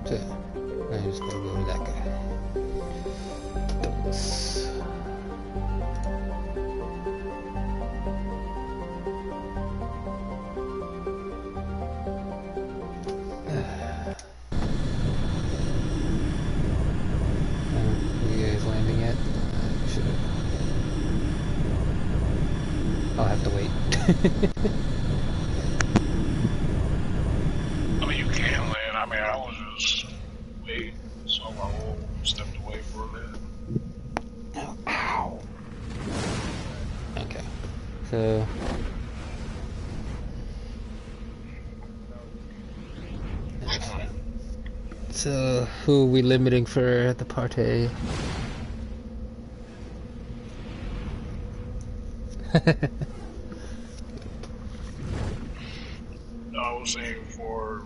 So, I'm just gonna go to that guy. Edolis. You guys landing yet? Should have. I'll have to wait. I mean, you can land. I mean, I was just waiting. So I stepped away for a minute. So who are we limiting for the party? I was saying for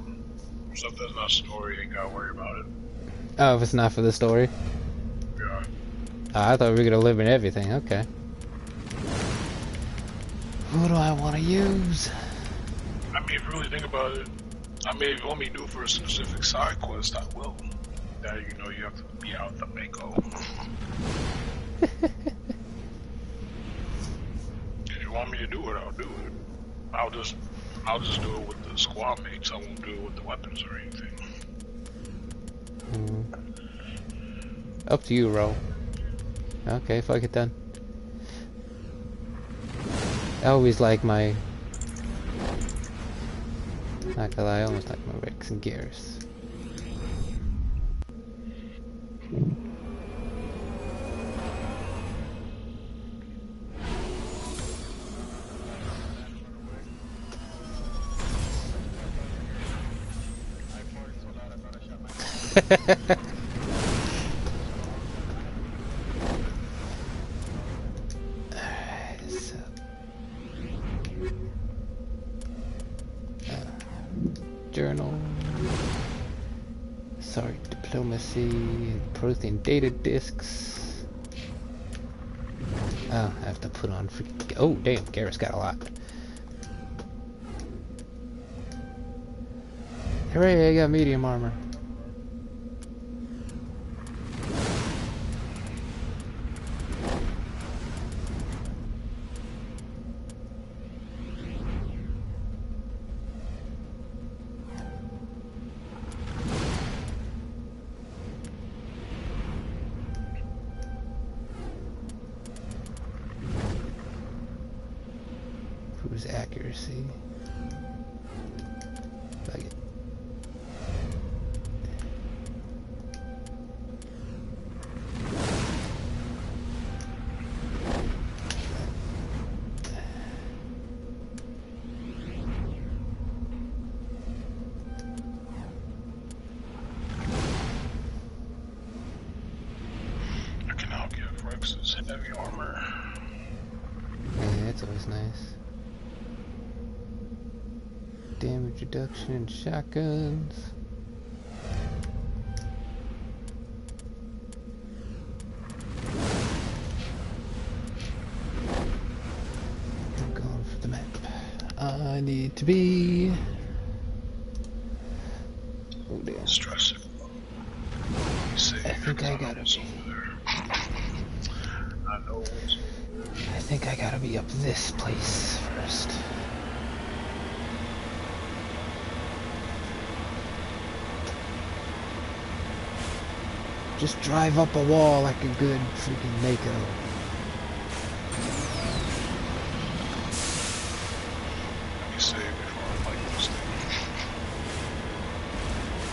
stuff that's not story, ain't gotta worry about it. Oh, if it's not for the story? Yeah. I thought we were gonna limit everything, okay. Who do I want to use? I mean, if you really think about it, I mean, if you want me to do it for a specific side quest, I will. Now you know you have to be out the Mako. If you want me to do it, I'll do it. I'll just do it with the squad mates. I won't do it with the weapons or anything. Up to you, Ro. Okay, fuck it then. I always like my... Not gonna lie, I almost like my Rex and Garrus. Journal. Sorry, diplomacy. Protein data discs. Oh, I have to put on. Oh, damn, Garrus got a lot. Hooray! I got medium armor. Who's accuracy? Like it. I can now give Rex's heavy armor. Yeah, that's always nice. Damage reduction in shotguns. I'm going for the map. I need to be... Oh damn. Stressing. I think I gotta be. I know what's over there. I think I gotta be up this place first. Just drive up a wall like a good freaking Mako. Let me say before I like this thing.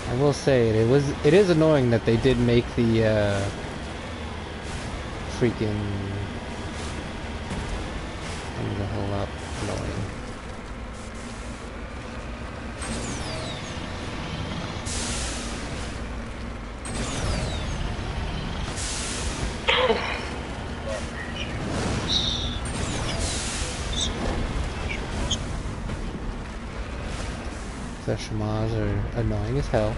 I will say it is annoying that they did make the freaking thing the hell up annoying. Seshamaz are annoying as hell,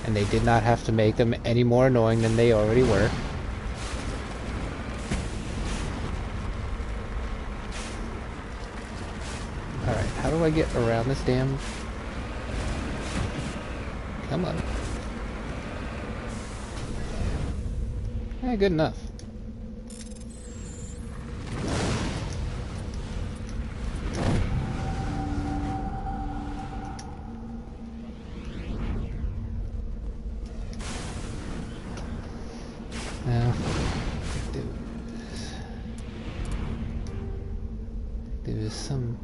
and they did not have to make them any more annoying than they already were. Alright, how do I get around this damn... Come on. Yeah, good enough. Now, there's some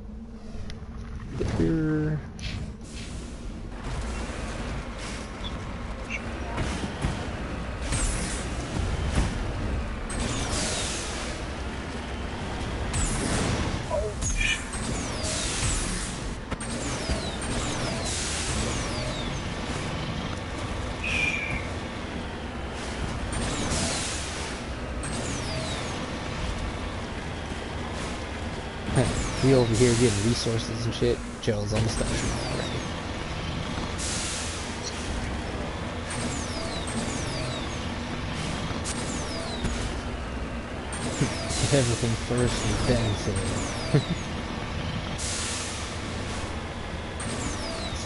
here. We over here getting resources and shit. Joe's almost done already. Everything first and then save.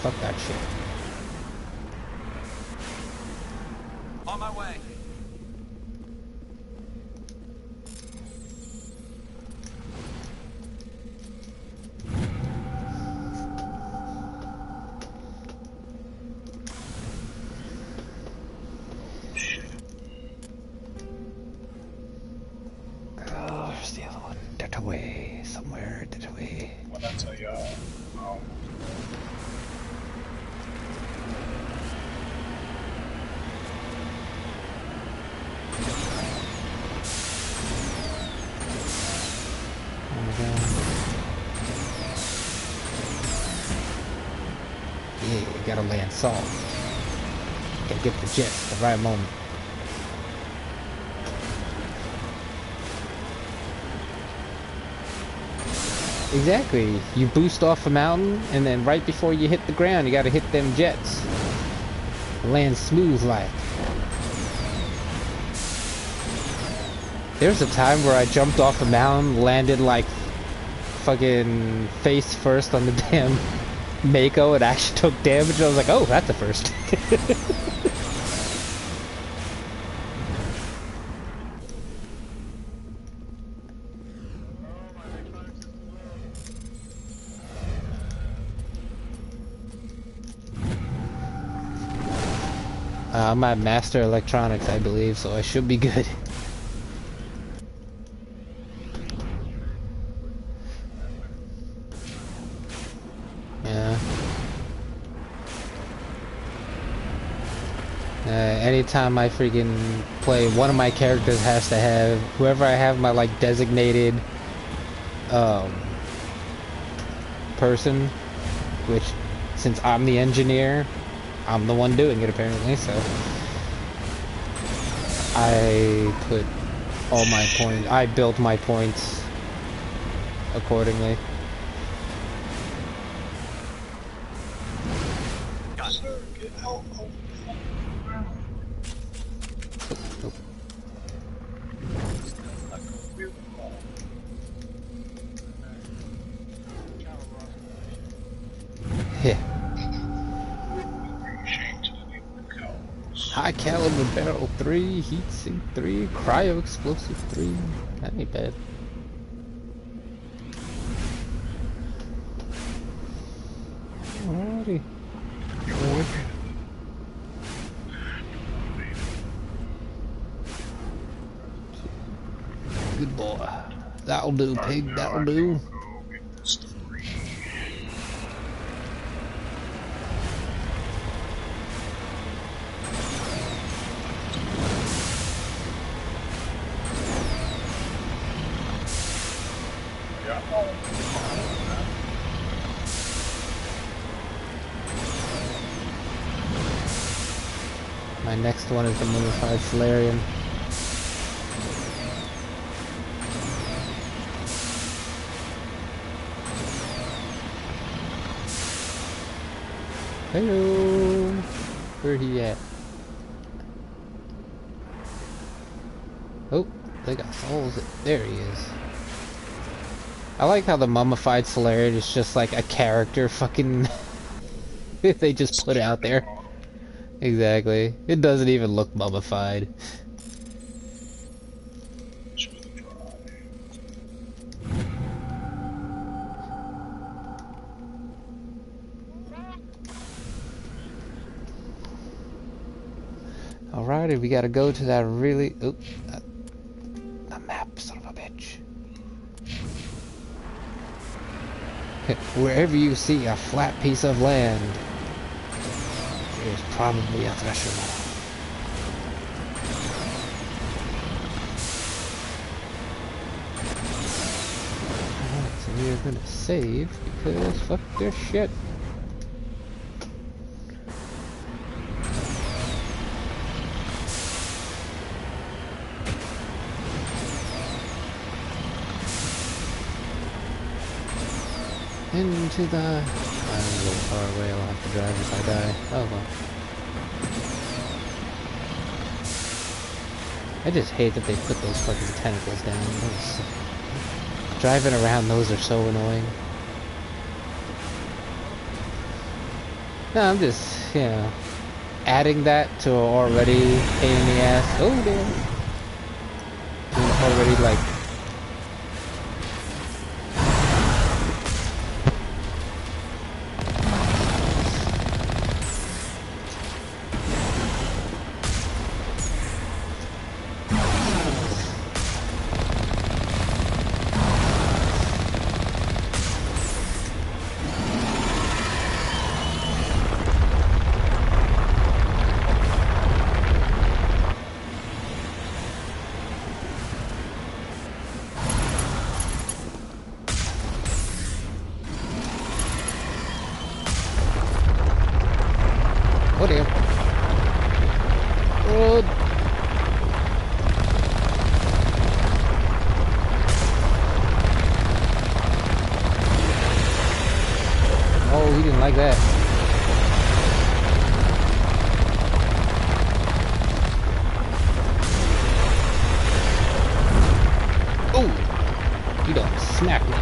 Fuck that shit. On my way. Oh, where's the other one? That away. Somewhere that away. What I tell y'all? Yeah, you gotta land soft. Gotta get the jet at the right moment. Exactly. You boost off a mountain, and then right before you hit the ground, you gotta hit them jets. Land smooth like. There's a time where I jumped off a mountain, landed like fucking face first on the damn Mako, and actually took damage. I was like, oh, that's a first. I'm at Master Electronics, I believe, so I should be good. Yeah. Anytime I freaking play, one of my characters has to have, whoever I have my like designated person, which since I'm the engineer, I'm the one doing it apparently, so I put all my points, I built my points accordingly. Yeah. High caliber barrel 3, heat sink 3, cryo explosive 3. That ain't bad. Alrighty. Good boy. That'll do, pig. That'll do. My next one is the mummified Solarian. Hello! Where he at? Oh, they got souls. There he is. I like how the mummified Solarian is just like a character fucking they just put out there. Exactly. It doesn't even look mummified. Alrighty, we gotta go to that really... Oh, the map, son of a bitch. Wherever you see a flat piece of land, there's probably a thresher. Alright, so we are gonna save because fuck this shit. Into the... I'm a little far away, I'll have to drive if I die. Oh well. I just hate that they put those fucking tentacles down. Driving around those are so annoying. No, I'm just, you know, adding that to an already pain in the ass. Oh damn. Already like... Oh damn. Oh. Oh, he didn't like that. Oh, you done smacked me.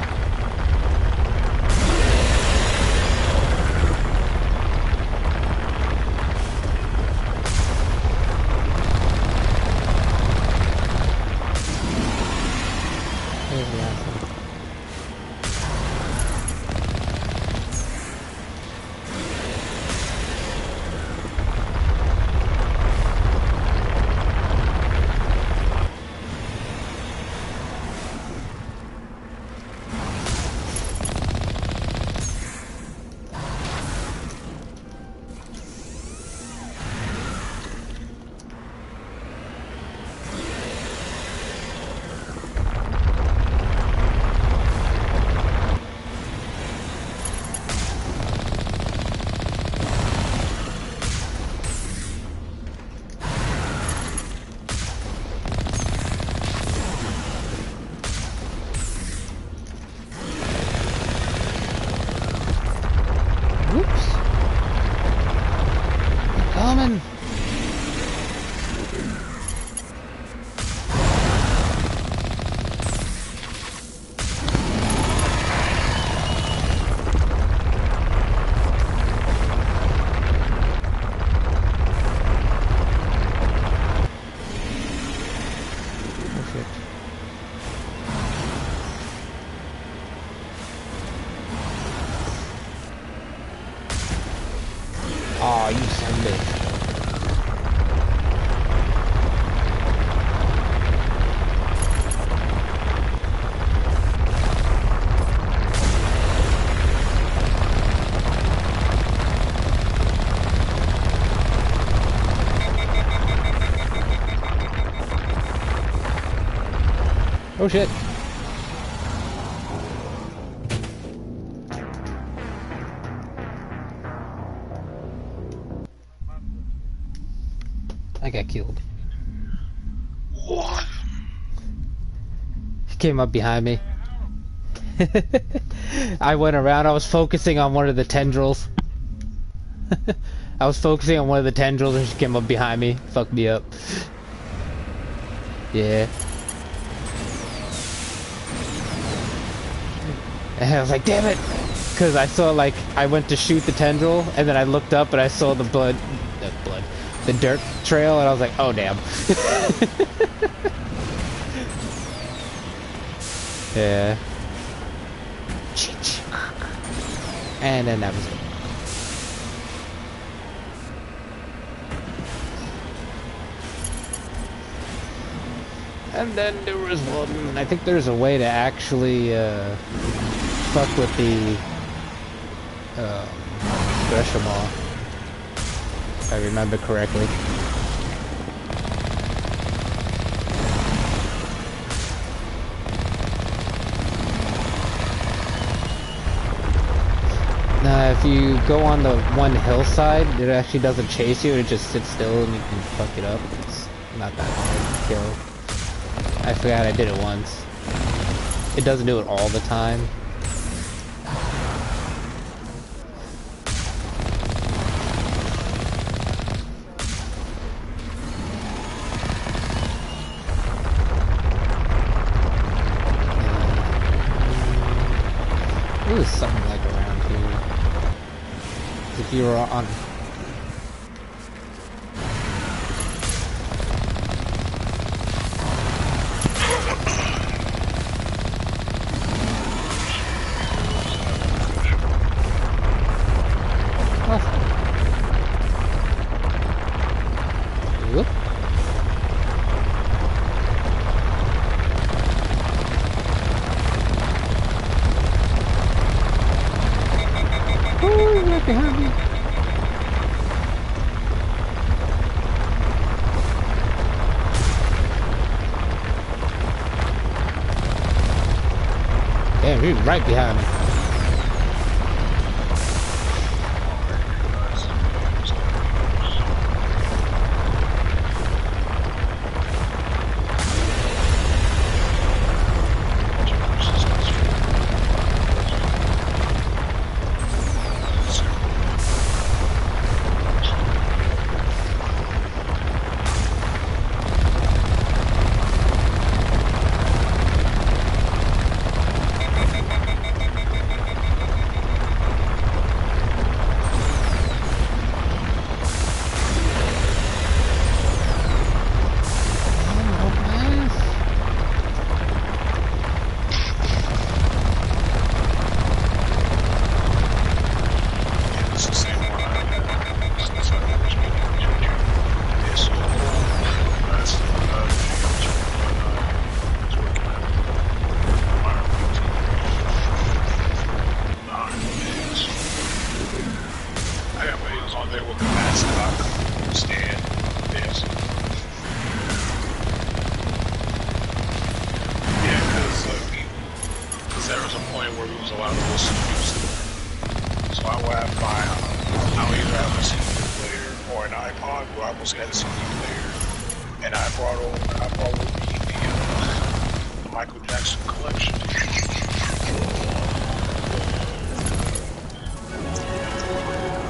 Coming. Aw, you son of a bitch. Oh shit. I got killed. What? He came up behind me. I went around, I was focusing on one of the tendrils. I was focusing on one of the tendrils and she came up behind me. Fucked me up. Yeah. And I was like, damn it! Because I saw, like, I went to shoot the tendril, and then I looked up and I saw the the dirt trail, and I was like, oh damn. Yeah. And then that was it. And then there was one, I think there's a way to actually fuck with the Gresham, if I remember correctly. Now, if you go on the one hillside, it actually doesn't chase you, it just sits still and you can fuck it up. It's not that hard to kill. I forgot I did it once. It doesn't do it all the time. There was something like around here. If you were on... Behind me. Damn, he's right behind me.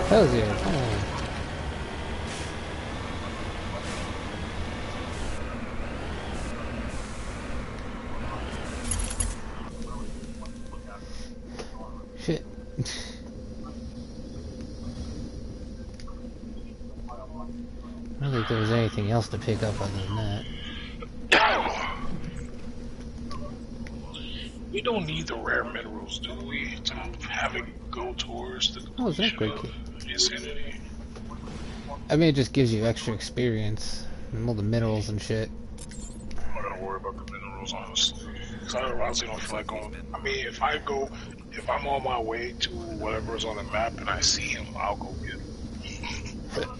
Hells yeah, come on. Shit. I don't think there was anything else to pick up other than that. We don't need the rare minerals, do we, to have it go towards the completion of Insanity? I mean, it just gives you extra experience and all the minerals and shit. I'm not gonna worry about the minerals, honestly. Because I honestly don't feel like going. I mean, if I'm on my way to whatever's on the map and I see him, I'll go get him.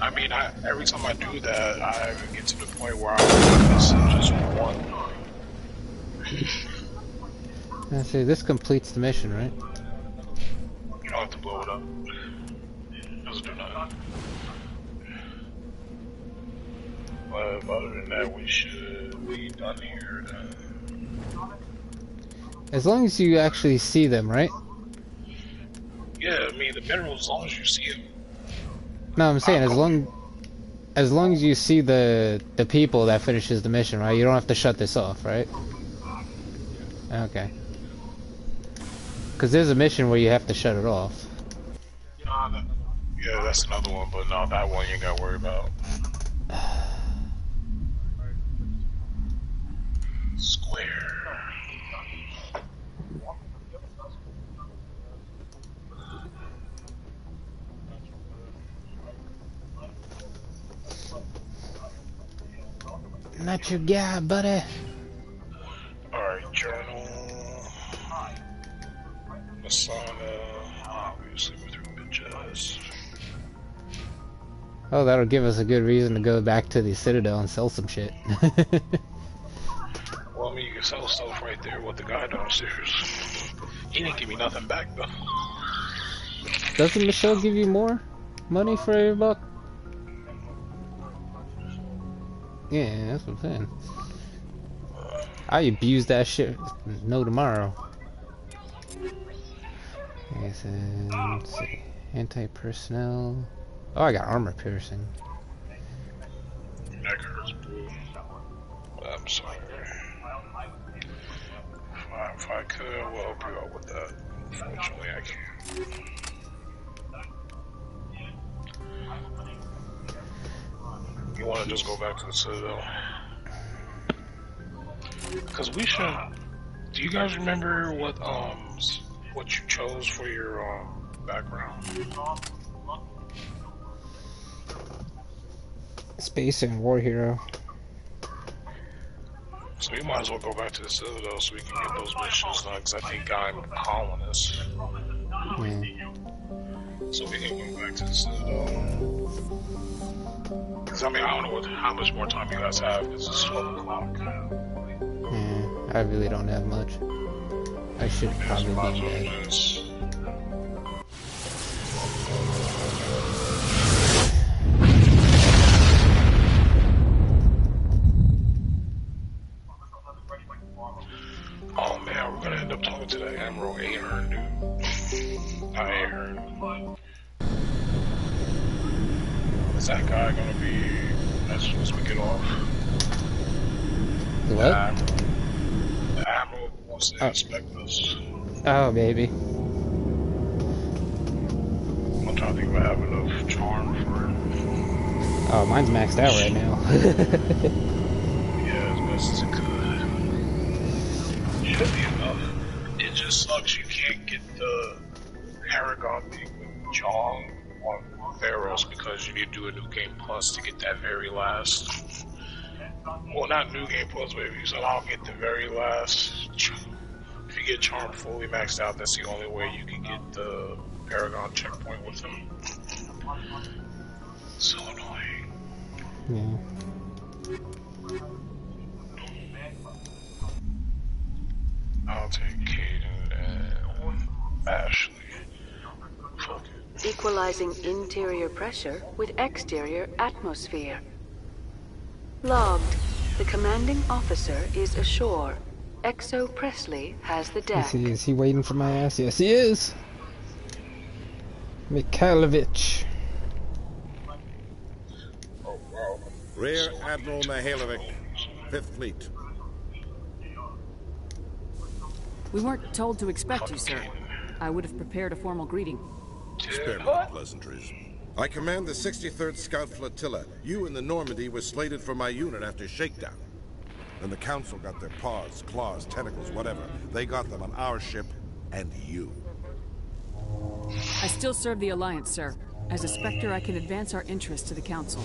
I mean, every time I do that, I get to the point where I'm missing just one. I say this completes the mission, right? You don't have to blow it up. It doesn't do nothing. But other than that, we should be done here then. As long as you actually see them, right? Yeah, I mean the minerals, as long as you see them. No, I'm saying as long as you see the people that finishes the mission, right? You don't have to shut this off, right? Okay. Because there's a mission where you have to shut it off. Yeah, that's another one, but no, that one you ain't gotta worry about. Square. Not your guy, buddy. Alright, journal. Masana. Obviously, we're through bitches. Oh, that'll give us a good reason to go back to the Citadel and sell some shit. Well, I mean, you can sell stuff right there with the guy downstairs. He didn't give me nothing back, though. Doesn't Michelle give you more money for every buck? Yeah, that's what I'm saying. I abuse that shit. No tomorrow. Yes, let's see. Anti-personnel. Oh, I got armor piercing. That hurts, bro. I'm sorry. 5 if I could, I will help you out with that. Unfortunately, I can't. You want to just go back to the Citadel? Because we should. Do you guys remember what you chose for your background? Space and war hero. So we might as well go back to the Citadel so we can get those missions done. Because I think I'm a colonist. Yeah. So we can go back to the Citadel. Because I mean, I don't know how much more time you guys have. Because it's 12 o'clock. Yeah, I really don't have much. I should probably be in bed. Oh man, we're gonna end up talking to that Admiral Ahern dude. Not Ahern. Is that guy gonna be as soon as we get off? What? The Admiral wants to inspect us. Oh, baby. I'm trying to think if I have enough charm for it. Oh, mine's maxed out right now. Yeah, as best as it could. Should be enough. It just sucks you can't get the Paragon thing with Chong on Theros because you need to do a New Game Plus to get that very last. Well, not New Game Plus, but if you somehow get the very last. If you get Charm fully maxed out, that's the only way you can get the Paragon checkpoint with him. So annoying. Yeah. I'll take Caden and Ashley. Fuck it. Equalizing interior pressure with exterior atmosphere. Logged. The commanding officer is ashore. Exo Presley has the deck. Is he waiting for my ass? Yes, he is. Mikhailovich. Oh, wow. Rear Admiral Mihailovic, 5th Fleet. We weren't told to expect you, sir. I would have prepared a formal greeting. Spare me the pleasantries. I command the 63rd Scout Flotilla. You in the Normandy were slated for my unit after shakedown. Then the Council got their paws, claws, tentacles, whatever. They got them on our ship, and you. I still serve the Alliance, sir. As a Spectre, I can advance our interests to the Council.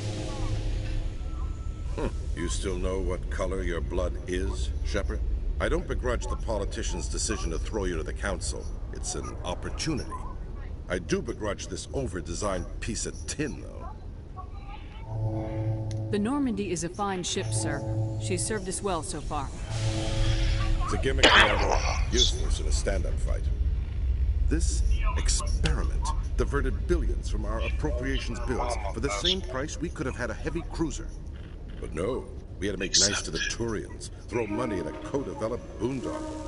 You still know what color your blood is, Shepard? I don't begrudge the politician's decision to throw you to the Council. It's an opportunity. I do begrudge this over-designed piece of tin, though. The Normandy is a fine ship, sir. She's served us well so far. It's a gimmick, Commander. Useless in a stand-up fight. This experiment diverted billions from our appropriations bills. For the same price, we could have had a heavy cruiser. But no, we had to make nice to the Turians, throw money at a co-developed boondoggle.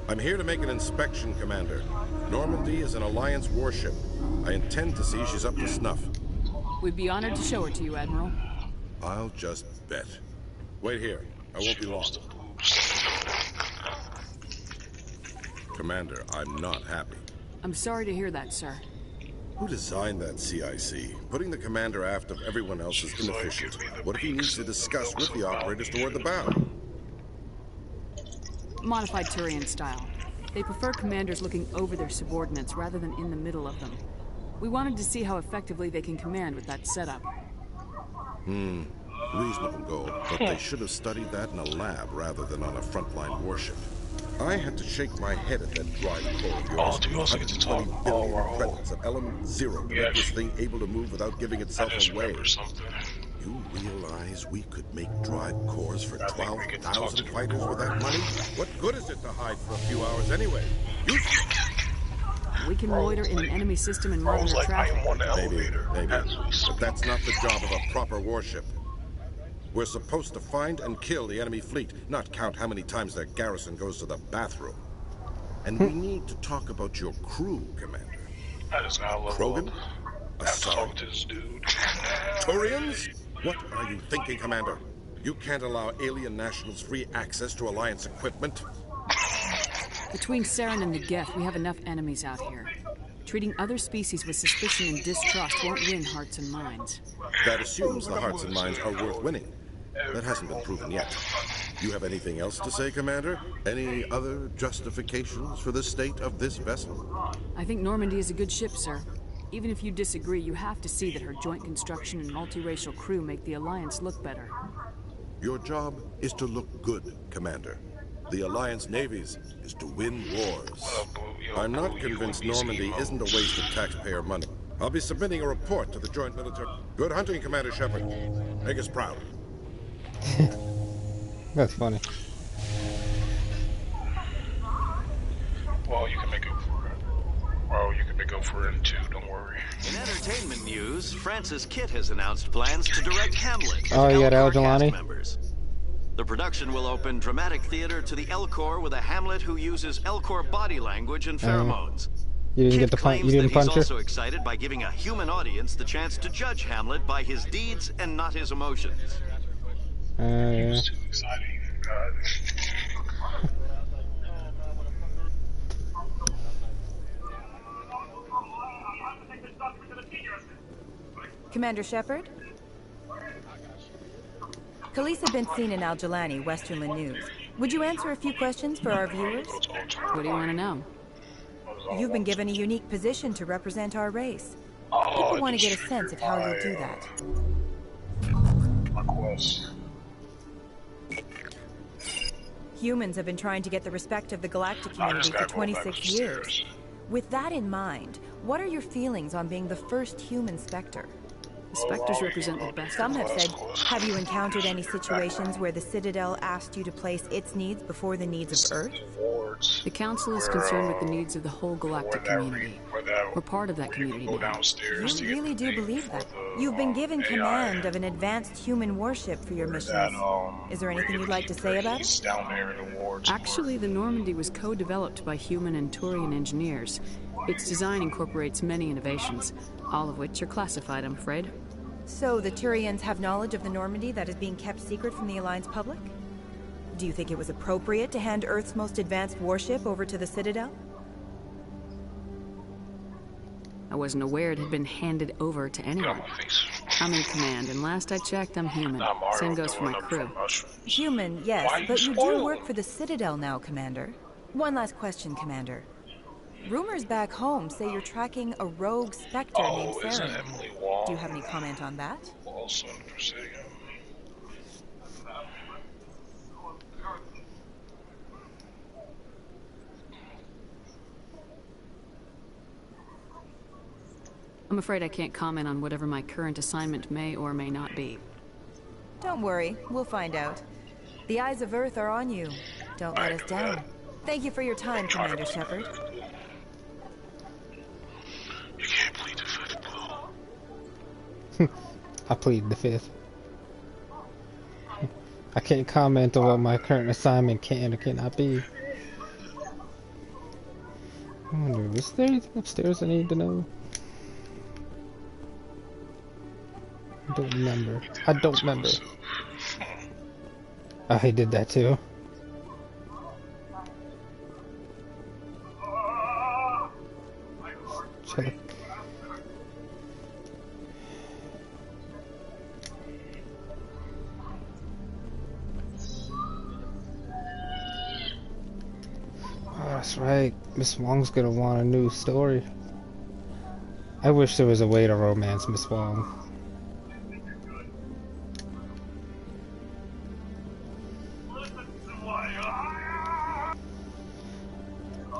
I'm here to make an inspection, Commander. Normandy is an Alliance warship. I intend to see she's up to snuff. We'd be honored to show her to you, Admiral. I'll just bet. Wait here. I won't be long. Commander, I'm not happy. I'm sorry to hear that, sir. Who designed that CIC? Putting the commander aft of everyone else is inefficient. What if he needs to discuss with the operators toward the bow? Modified Turian style. They prefer commanders looking over their subordinates rather than in the middle of them. We wanted to see how effectively they can command with that setup. Reasonable goal, but they should have studied that in a lab rather than on a frontline warship. I had to shake my head at that drive core of yours. Oh, do you also get to talk? 120 billion credits of element 0 to make this thing able to move without giving itself away. You realize we could make drive cores for 12,000 fighters with that money? What good is it to hide for a few hours anyway? We can loiter in an enemy system and monitor traffic. Maybe. But that's not the job of a proper warship. We're supposed to find and kill the enemy fleet, not count how many times their garrison goes to the bathroom. And we need to talk about your crew, Commander. I just gotta love Krogan? talk to this dude. Turians? What are you thinking, Commander? You can't allow alien nationals free access to Alliance equipment. Between Saren and the Geth, we have enough enemies out here. Treating other species with suspicion and distrust won't win hearts and minds. That assumes the hearts and minds are worth winning. That hasn't been proven yet. You have anything else to say, Commander? Any other justifications for the state of this vessel? I think Normandy is a good ship, sir. Even if you disagree, you have to see that her joint construction and multiracial crew make the Alliance look better. Your job is to look good, Commander. The Alliance navies is to win wars. I'm not convinced Normandy isn't a waste of taxpayer money. I'll be submitting a report to the Joint Military... Good hunting, Commander Shepard. Make us proud. That's funny. Well, you can make up for it. Well, you can make up for it too, don't worry. In entertainment news, Francis Kitt has announced plans to direct Hamlet with Oh, you got Elcor Yautjahunter? cast members. The production will open dramatic theater to the Elcor with a Hamlet who uses Elcor body language and pheromones. You didn't Kitt get the punch. You claims didn't that punch he's her. also excited by giving a human audience the chance to judge Hamlet by his deeds and not his emotions. It was too exciting. God. Commander Shepard? Khalees had been seen in Al-Jalani, Westernland News. Would you answer a few questions for our viewers? What do you want to know? You've been given a unique position to represent our race. Oh, People want to get a sense of how you'll do that. My quest. Humans have been trying to get the respect of the galactic community for 26 years. With that in mind, what are your feelings on being the first human Spectre? The Spectres represent the best. Some have said, have you encountered any situations where the Citadel asked you to place its needs before the needs of Earth? The Council is concerned with the needs of the whole galactic community. We're part of that community now. You really do believe that? You've been given command of an advanced human warship for your missions. Is there anything you'd like to say about it? Actually, the Normandy was co-developed by human and Turian engineers. Its design incorporates many innovations, all of which are classified, I'm afraid. So the Turians have knowledge of the Normandy that is being kept secret from the Alliance public? Do you think it was appropriate to hand Earth's most advanced warship over to the Citadel? I wasn't aware it had been handed over to anyone. I'm in command, and last I checked, I'm human. Same goes for my crew. Human, yes, but you do work for the Citadel now, Commander. One last question, Commander. Rumors back home say you're tracking a rogue Spectre named Saren. Do you have any comment on that? I'm afraid I can't comment on whatever my current assignment may or may not be. Don't worry, we'll find out. The eyes of Earth are on you. Don't let us down. Thank you for your time, Commander Shepard. You can't plead the fifth, Blue. I plead the fifth. I can't comment on what my current assignment can or cannot be. I wonder, is there anything upstairs I need to know? I don't remember. I don't remember. Oh, he did that too. Check. Oh, that's right. Miss Wong's gonna want a new story. I wish there was a way to romance Miss Wong.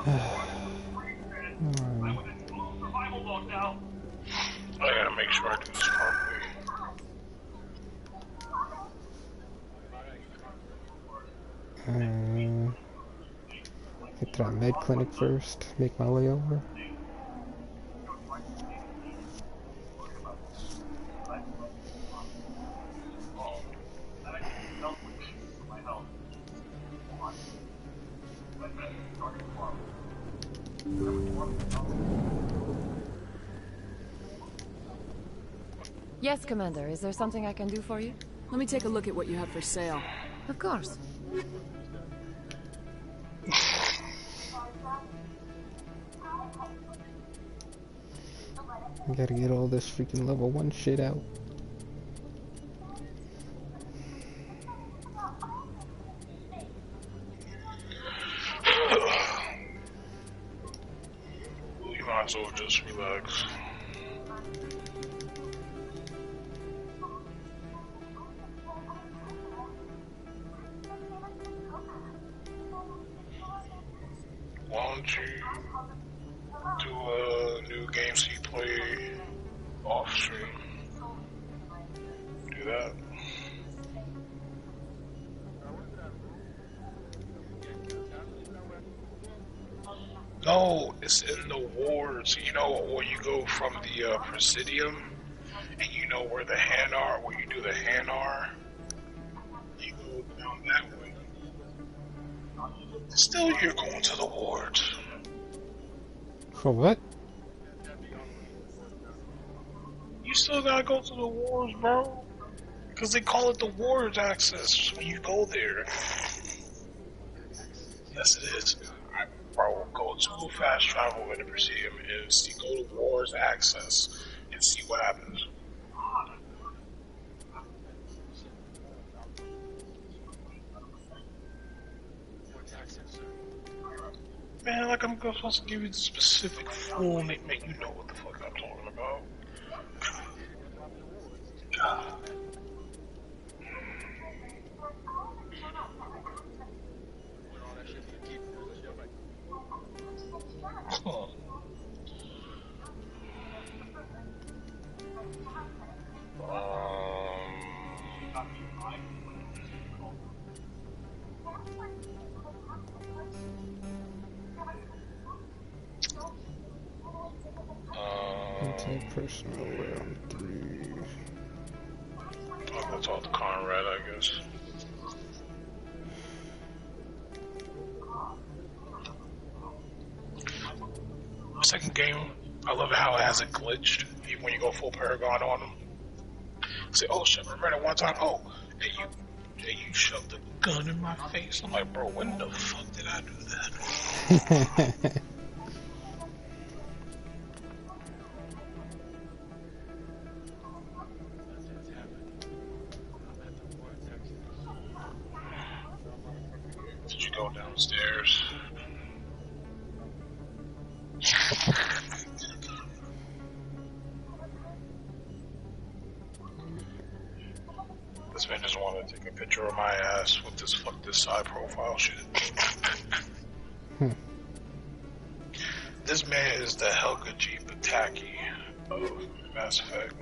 I gotta make sure I do this properly. Get to that med clinic first. Make my way over. Yes, Commander. Is there something I can do for you? Let me take a look at what you have for sale. Of course. I gotta get all this freaking level 1 shit out. You might as well just relax. Why don't you do a new game so you play off stream? Do that. No, it's in the wards. You know, where you go from the Presidium, and you know where the hand are, where you do the hand are. You go down that way. Still, you're going to the wards. For what? You still gotta go to the wards, bro. Because they call it the wards access when you go there. Yes, it is. Bro, go to fast travel in the Presidium and see, go to wards access and see what happens. Man, like I'm supposed to give you the specific full name, man. You know what the fuck I'm talking about. God. Huh. Personal round 3. I'm gonna talk to Conrad, I guess. Second game, I love how it has it glitched. Even when you go full Paragon on them. Say, oh shit, remember that one time? Oh, and you shoved the gun in my face. I'm like, bro, when the fuck did I do that? Did you go downstairs? This man just wanted to take a picture of my ass with this fuck this side profile shit. This man is the Helga G. Pataki of Mass Effect.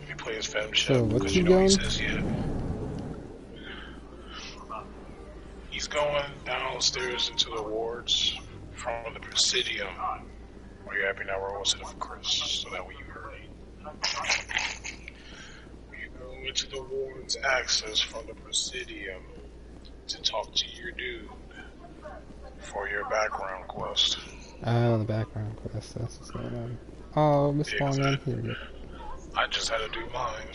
He plays Femship because you know he says yeah. He's going downstairs into the wards from the Presidium. Are you happy now? We're all set up for Chris, so that way you heard it. You go into the wards access from the Presidium to talk to your dude for your background quest. Oh, the background quest. That's what's going on. Oh, Miss Wong, here. I just had to do mine.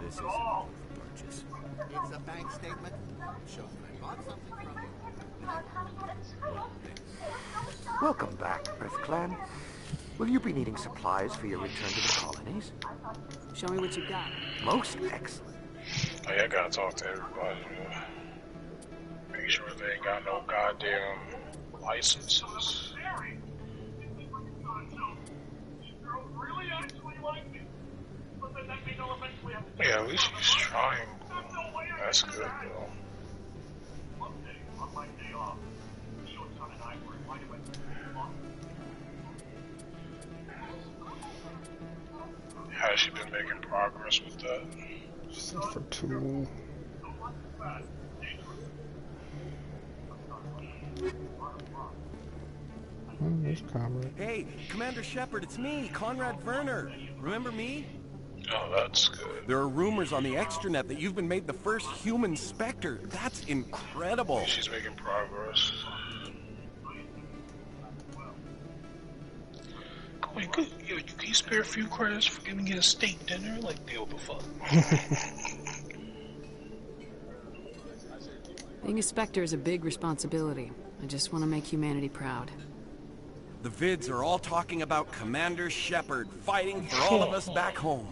This is a purchase. It's a bank statement. Show that I bought something from you. Welcome back, Earth Clan. Will you be needing supplies for your return to the colonies? Show me what you got. Most excellent. Oh yeah, I gotta talk to everybody. Make sure they ain't got no goddamn licenses. Yeah, at least he's trying. That's good, though. Has she been making progress with that? Set for 2. Oh, there's Conrad. Hey, Commander Shepard, it's me, Conrad Werner. Remember me? Oh, that's good. There are rumors on the extranet that you've been made the first human Spectre. That's incredible. She's making progress. Going can spare a few credits for getting a steak dinner? Like, deal the fuck. Being a Spectre is a big responsibility. I just want to make humanity proud. The vids are all talking about Commander Shepard fighting for all of us back home.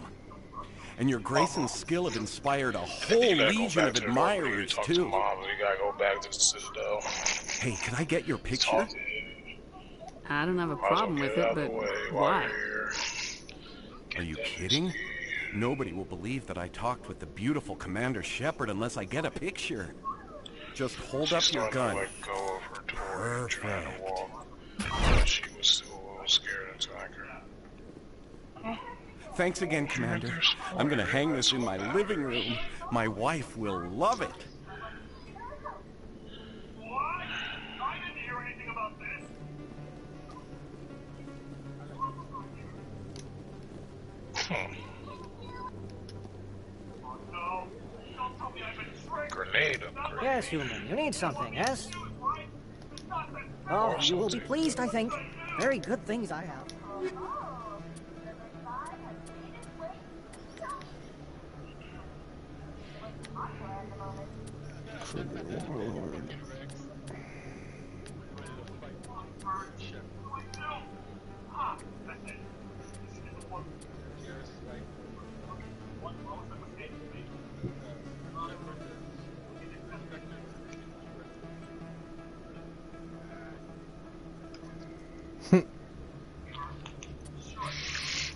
And your grace and skill have inspired a whole legion of admirers, too. Mom, you gotta go back to the Citadel. Hey, can I get your picture? I don't have a problem with it, but why? Are you kidding? Nobody will believe that I talked with the beautiful Commander Shepard unless I get a picture. Just hold up your gun. Perfect. She was still a little scared to attack her. Thanks again, Commander. I'm gonna hang this in my living room. My wife will love it. Grenade upgrade. Yes, human. You need something, yes? Oh, you will be pleased, I think. Very good things I have.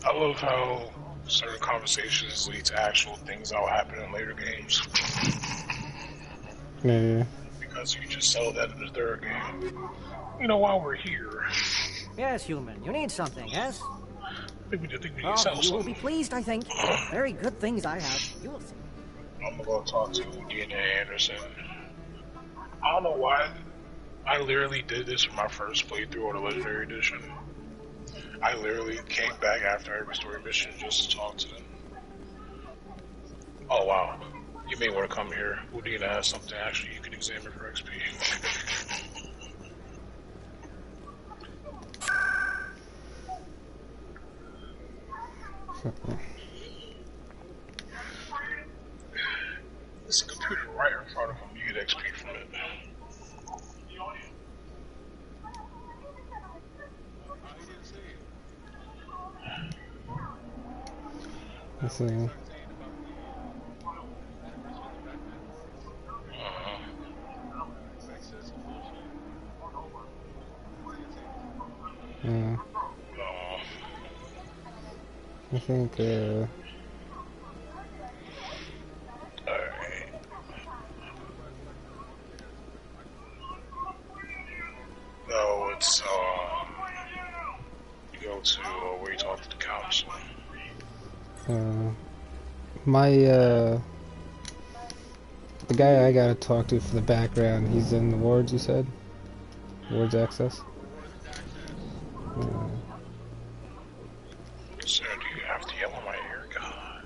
I love how certain conversations lead to actual things that will happen in later games. Yeah. Because you just sell that in the third game. You know, while we're here. Yes, human. You need something, yes? I think we need to oh, sell you something. will be pleased, I think. Very good things I have. You will see. I'm gonna go talk to Deanna Anderson. I don't know why. I literally did this for my first playthrough on the Legendary Edition. I literally came back after every story mission just to talk to them. Oh wow. You may want to come here. Udina has something actually you can examine for XP. There's a computer right in front of him. You get XP from it. Let's see. Yeah. I think, Alright. No, it's, you go to where you talk to the council. The guy I gotta talk to for the background, he's in the wards, you said? Wards access? Sir, do you have to yell in my ear? God.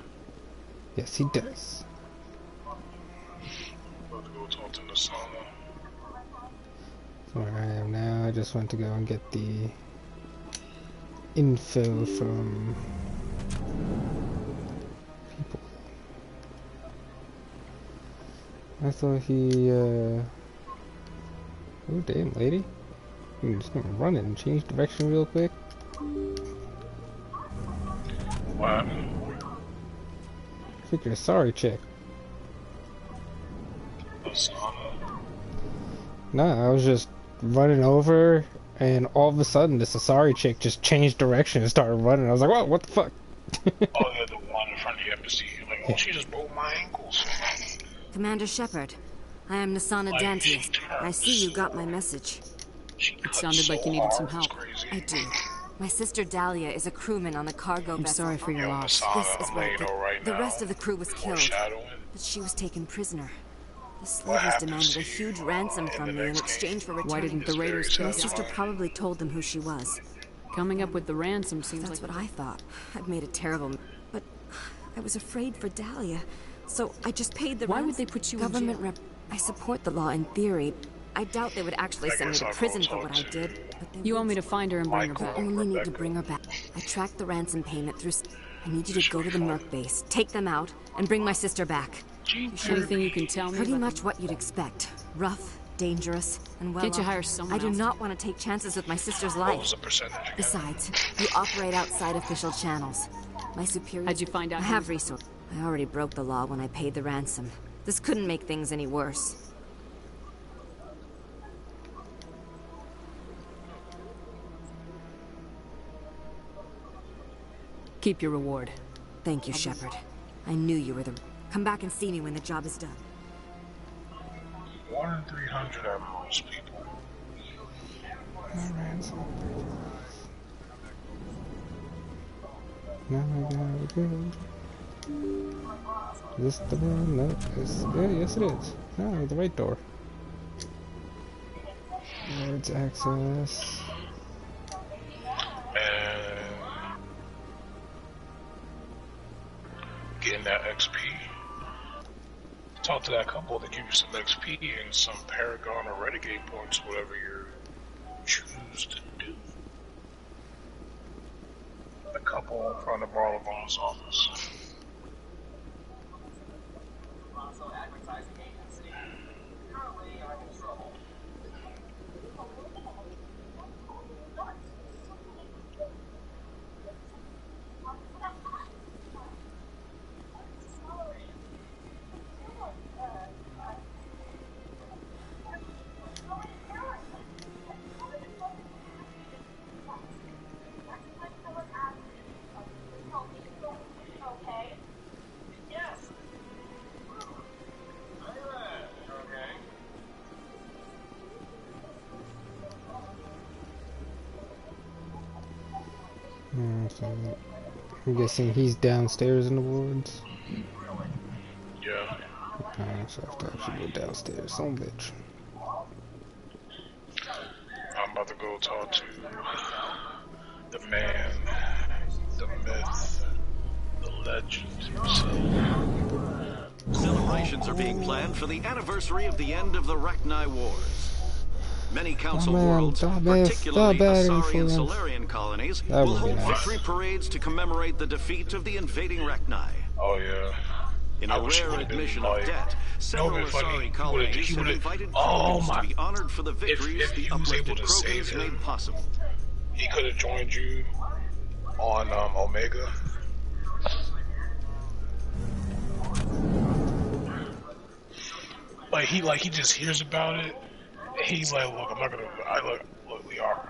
Yes, he does. I'm about to go talk to Nasana. So where I am now, I just went to go and get the info from people. I thought he, oh damn, lady. I'm just gonna run it and change direction real quick. What? I think you're a sorry chick. Nah, I was just running over, and all of a sudden this Asari chick just changed direction and started running. I was like, whoa, what the fuck? Oh yeah, the one in front of the embassy. Like, oh, she just broke my ankles. Commander Shepard, I am Nasana Dantius. I see you got my message. It sounded like you needed some help. I do. My sister Dahlia is a crewman on the cargo vessel. I'm sorry for your loss. This is where the rest of the crew was killed, but she was taken prisoner. The slavers demanded a huge ransom from me in exchange for returning. Why didn't the raiders kill her? My sister probably told them who she was. Coming up with the ransom seems That's like... what I thought. I'd made a terrible... But I was afraid for Dahlia, so I just paid the ransom. Why would they put you in Government jail? rep... I support the law in theory. I doubt they would actually send me to prison for what I did. You want me to find her and bring her back? I only need to bring her back. I tracked the ransom payment through... I need you to go to the Merc base, take them out, and bring my sister back. Anything you can tell me? Pretty much what you'd expect. Rough, dangerous, and well... Can't you hire someone else? I do else? not want to take chances with my sister's life. What was the percentage again? Besides, you operate outside official channels. My superior... How'd you find out? I have resources. I already broke the law when I paid the ransom. This couldn't make things any worse. Keep your reward. Thank you, Shepard. I knew you were the... Come back and see me when the job is done. 1 in 300 at most people. Now I gotta go. Is this the one? No, it's... Yeah, yes it is. No, the right door. It's access. Getting that XP. Talk to that couple to give you some XP and some Paragon or Renegade points, whatever you choose to do. The couple in front of Barlavon's office. I'm guessing he's downstairs in the wards. Yeah. So I have to actually go downstairs. Son of a bitch. I'm about to go talk to the man, the myth, the legend himself. Celebrations are being planned for the anniversary of the end of the Rachni Wars. Many council worlds, particularly Asari and Solarian colonies, will hold victory parades to commemorate the defeat of the invading Rachni. Oh yeah. In a rare admission of debt, several Asari colonies have invited crews to be honored for the victories the uplifted Krogans made possible. He could have joined you on Omega. He just hears about it. He's like, look, I'm not gonna. Look, we are.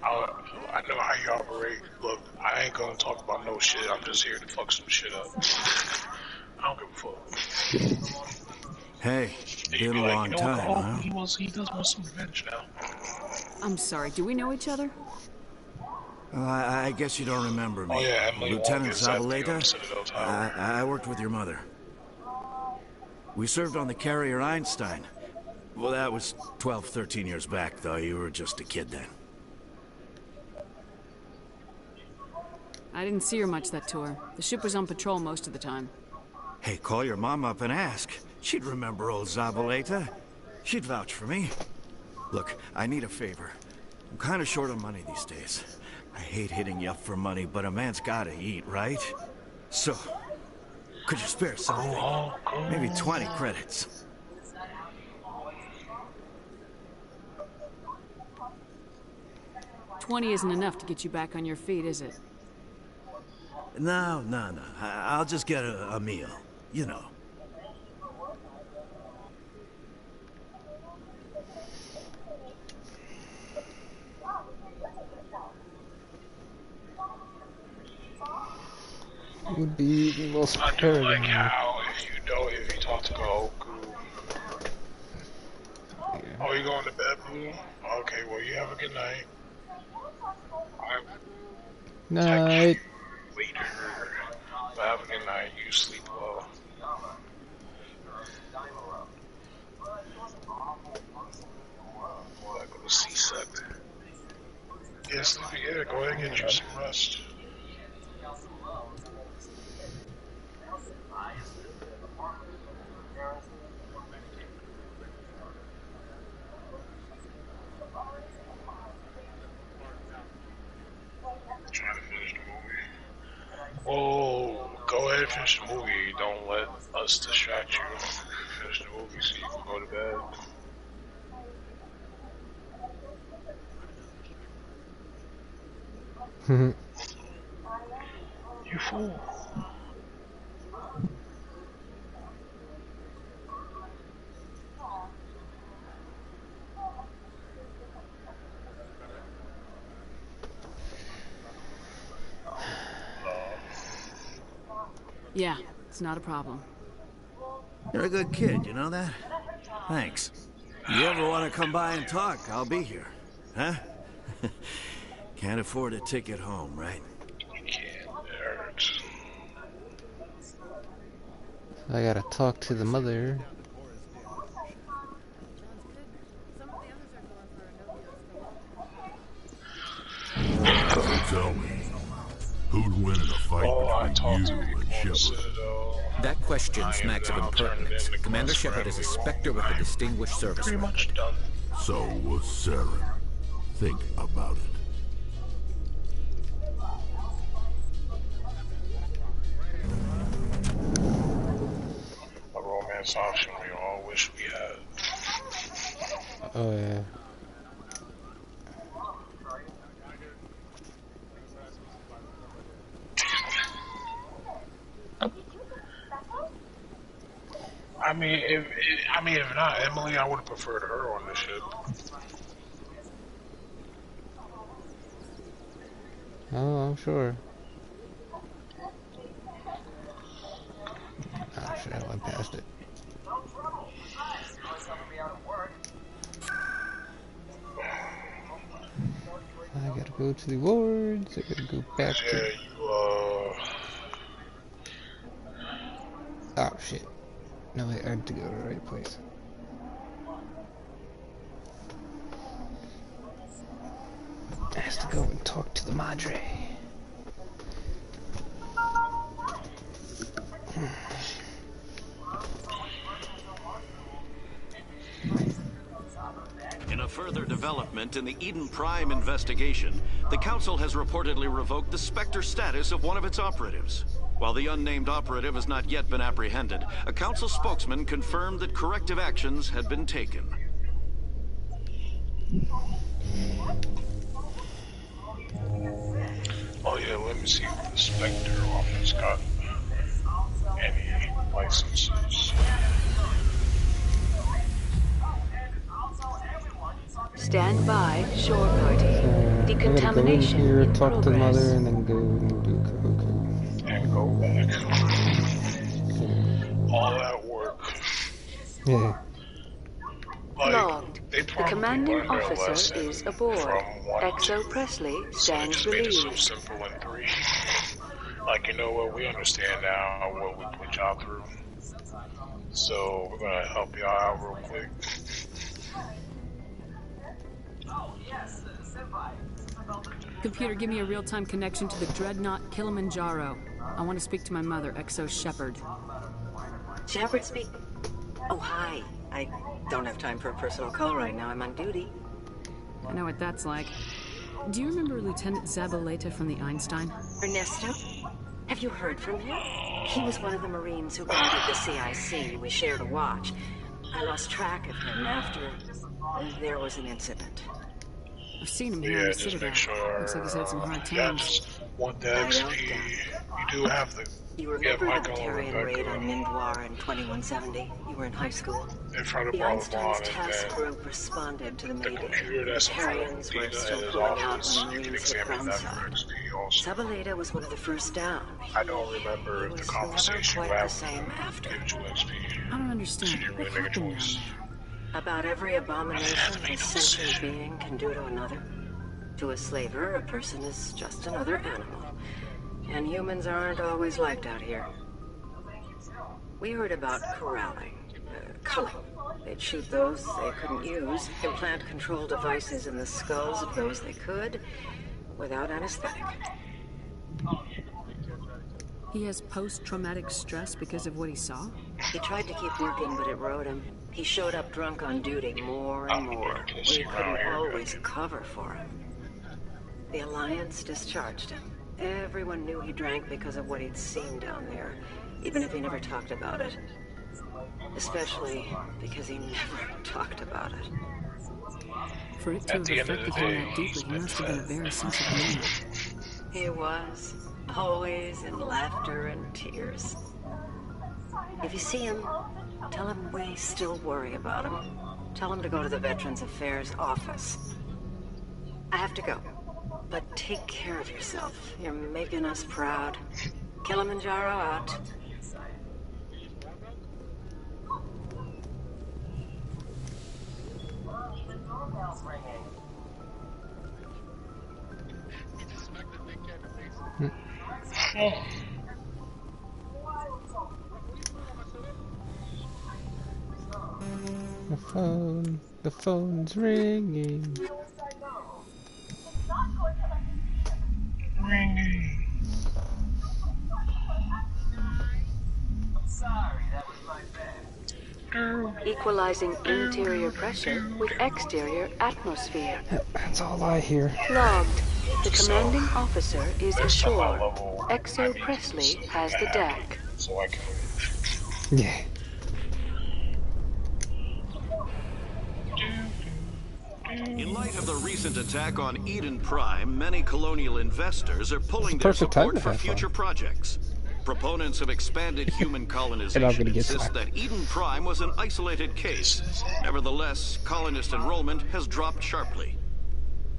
I know how you operate. Look, I ain't gonna talk about no shit. I'm just here to fuck some shit up. I don't give a fuck. Hey, been a long time, huh? He does want some revenge now. I'm sorry. Do we know each other? Well, I guess you don't remember me. Oh yeah, Emily Lieutenant Zabaleta. I worked with your mother. We served on the carrier Einstein. Well, that was 12, 13 years back, though. You were just a kid then. I didn't see her much that tour. The ship was on patrol most of the time. Hey, call your mom up and ask. She'd remember old Zabaleta. She'd vouch for me. Look, I need a favor. I'm kind of short on money these days. I hate hitting you up for money, but a man's gotta eat, right? So, could you spare something? Maybe 20 credits. $20 isn't enough to get you back on your feet, is it? No. I'll just get a meal. You know. Would be the most I do like how if you talk to Goku. Yeah. Oh, you going to bed, Blue? Okay, well you have a good night. Night. Later. But have a good night. You sleep well. I go to C-Set. Yeah, sleepy. Yeah, go ahead and get you some rest. Oh, go ahead and finish the movie. Don't let us distract you. Finish the movie so you can go to bed. You fool. Yeah, it's not a problem. You're a good kid, you know that? Thanks. If you ever want to come by and talk, I'll be here. Huh? Can't afford a ticket home, right? I gotta talk to the mother. Tell me, who'd win in a fight between you and Shepard? That question smacks of impertinence. Commander Shepard is a Spectre with a distinguished service record. So was Saren. Think about it. A romance option we all wish we had. Oh yeah. I mean, if not Emily, I would have preferred her on the ship. Oh, I'm sure. Oh shit, I went past it. I gotta go to the wards. I gotta go back to... Oh shit. No, I had to go to the right place. I have to go and talk to the Madre. In a further development in the Eden Prime investigation, the Council has reportedly revoked the Spectre status of one of its operatives. While the unnamed operative has not yet been apprehended, a Council spokesman confirmed that corrective actions had been taken. Oh yeah, let me see if the Spectre office got any licenses. Stand by, shore party. I gotta Decontamination go in here, in talk progress. to the mother, and then go and do Koku. And go back. All that work. Yeah. Logged. The commanding officer is aboard. XO Presley stands relieved. So simple in 3. Like, you know what? We understand now what we put y'all through. So we're gonna help y'all out real quick. Computer, give me a real-time connection to the Dreadnought Kilimanjaro. I want to speak to my mother, XO Shepard. Shepard speak. Oh, hi. I don't have time for a personal call right now. I'm on duty. I know what that's like. Do you remember Lieutenant Zabaleta from the Einstein? Ernesto? Have you heard from him? He was one of the Marines who guarded the CIC. We shared a watch. I lost track of him after there was an incident. I've seen him here in the Citadel. Looks like he's had some hard times. Want the XP. You do have the... You remember the Batarian raid on Mindwar in 2170? You were in high school. The Einstein's task group responded to the Mayday. The Batarians were still pulling out when the Marines hit groundside. Zabaleta was one of the first down. I don't remember if the conversation you had the same after. I don't understand. What happened down there? About every abomination a sentient being can do to another. To a slaver, a person is just another animal. And humans aren't always liked out here. We heard about corralling, culling. They'd shoot those they couldn't use, implant control devices in the skulls of those they could, without anesthetic. He has post-traumatic stress because of what he saw? He tried to keep working, but it rode him. He showed up drunk on duty more and more. We couldn't always cover for him. The Alliance discharged him. Everyone knew he drank because of what he'd seen down there, even if he never talked about it. Especially because he never talked about it. For it to have affected him that deeply, he must have been a very sensitive man. He was. Always in laughter and tears. If you see him, tell him we still worry about him. Tell him to go to the Veterans Affairs office. I have to go. But take care of yourself. You're making us proud. Kilimanjaro out. The phone's ringing. Equalizing interior pressure with exterior atmosphere. That's all I hear. Logged. The commanding officer is ashore. XO Presley has the deck. Yeah. In light of the recent attack on Eden Prime, many colonial investors are pulling their support for future projects. Proponents of expanded human colonization insist that Eden Prime was an isolated case. Nevertheless, colonist enrollment has dropped sharply.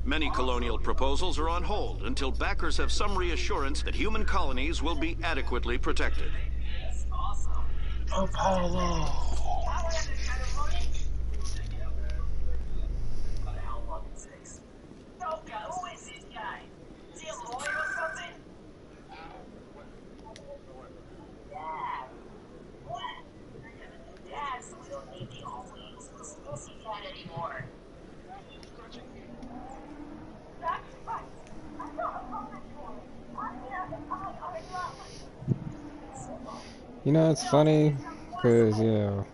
Many colonial proposals are on hold until backers have some reassurance that human colonies will be adequately protected. Apollo. You know, it's funny, because, you know,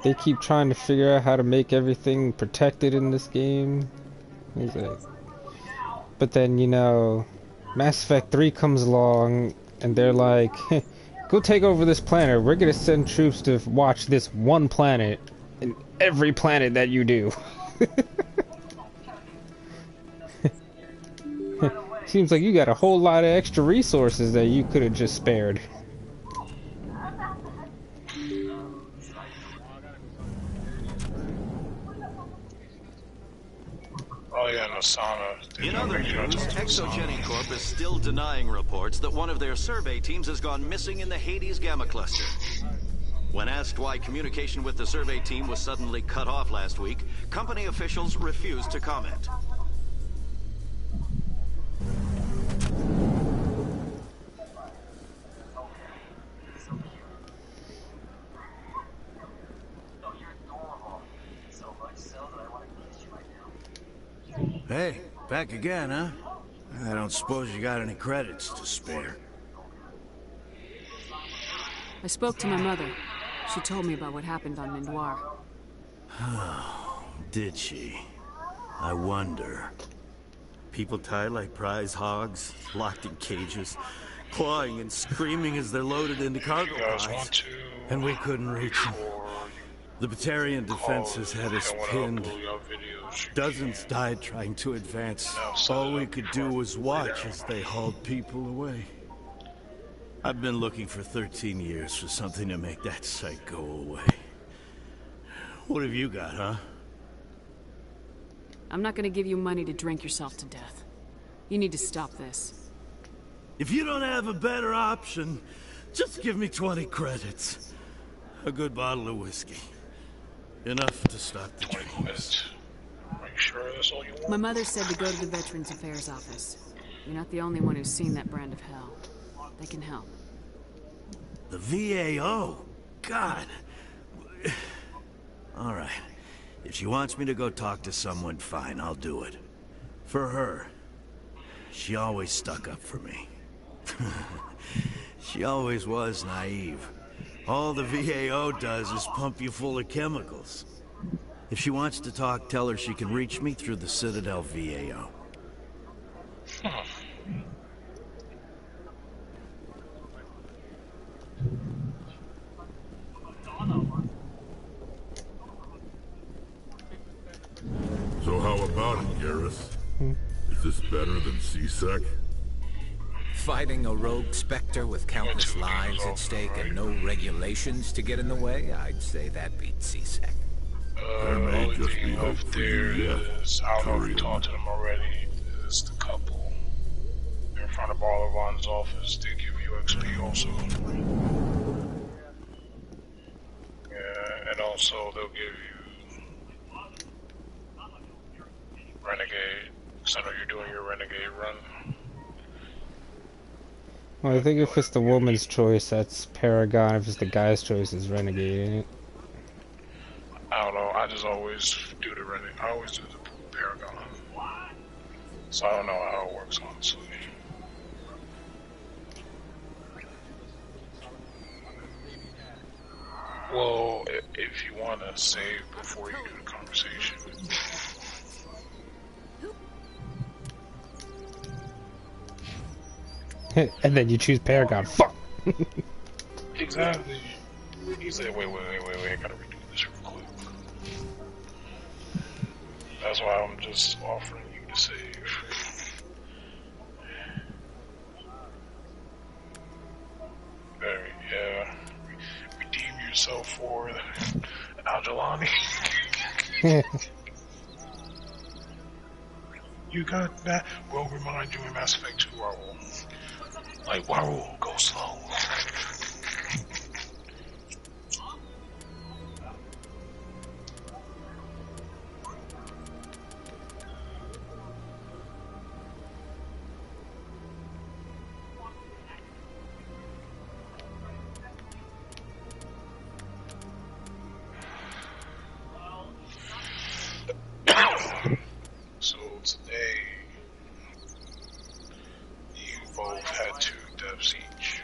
they keep trying to figure out how to make everything protected in this game. But then, you know, Mass Effect 3 comes along, and they're like, go take over this planet. We're gonna send troops to watch this one planet, and every planet that you do. Seems like you got a whole lot of extra resources that you could have just spared. Oh yeah, Nasana. In other news, Exogeny Corp is still denying reports that one of their survey teams has gone missing in the Hades Gamma Cluster. When asked why communication with the survey team was suddenly cut off last week, company officials refused to comment. Hey, back again, huh? I don't suppose you got any credits to spare. I spoke to my mother. She told me about what happened on Mindoir. Did she? I wonder. People tied like prize hogs, locked in cages, clawing and screaming as they're loaded into cargo pods. And we couldn't reach them. The Batarian defenses had us pinned. Dozens died trying to advance. All we could do was watch as they hauled people away. I've been looking for 13 years for something to make that sight go away. What have you got, huh? I'm not gonna give you money to drink yourself to death. You need to stop this. If you don't have a better option, just give me 20 credits. A good bottle of whiskey. Enough to stop the dreams. Are you sure that's all you want? My mother said to go to the Veterans Affairs office. You're not the only one who's seen that brand of hell. They can help. The VAO? God. All right. If she wants me to go talk to someone, fine, I'll do it. For her, she always stuck up for me. She always was naive. All the VAO does is pump you full of chemicals. If she wants to talk, tell her she can reach me through the Citadel VAO. better than C-Sec? Fighting a rogue specter with countless lives at stake and no regulations to get in the way, I'd say that beats C-Sec. There may just be hope for you yet. I don't know if you talked to them already. Is the couple. They're in front of Barlovan's office. They give you XP also. Yeah, and also they'll give you Renegade. So I know you're doing your Renegade run. Well, I think if it's the woman's choice, that's Paragon. If it's the guy's choice, it's Renegade, ain't it? I don't know. I just always do the Renegade. I always do the Paragon. So I don't know how it works, honestly. Well, if you want to save before you do the conversation. And then you choose Paragon. Fuck! Exactly. He said, wait, I gotta redo this real quick. That's why I'm just offering you to save. Yeah. Redeem yourself for Al-Jalani. You got that? We'll remind you in Mass Effect 2, Raul. Like, Raul, go slow. So today, you both had 2 deaths each.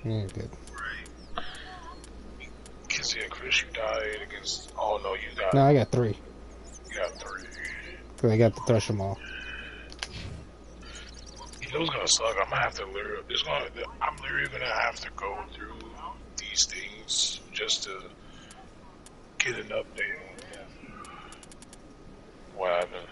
Yeah, good. Right. Because, yeah, Chris, you died against... Oh, no, you got... No, I got 3. You got 3. Because I got to thresh them all. You know what's gonna suck? I'm gonna have to literally... I'm literally gonna have to go through these things just to get an update on what happened.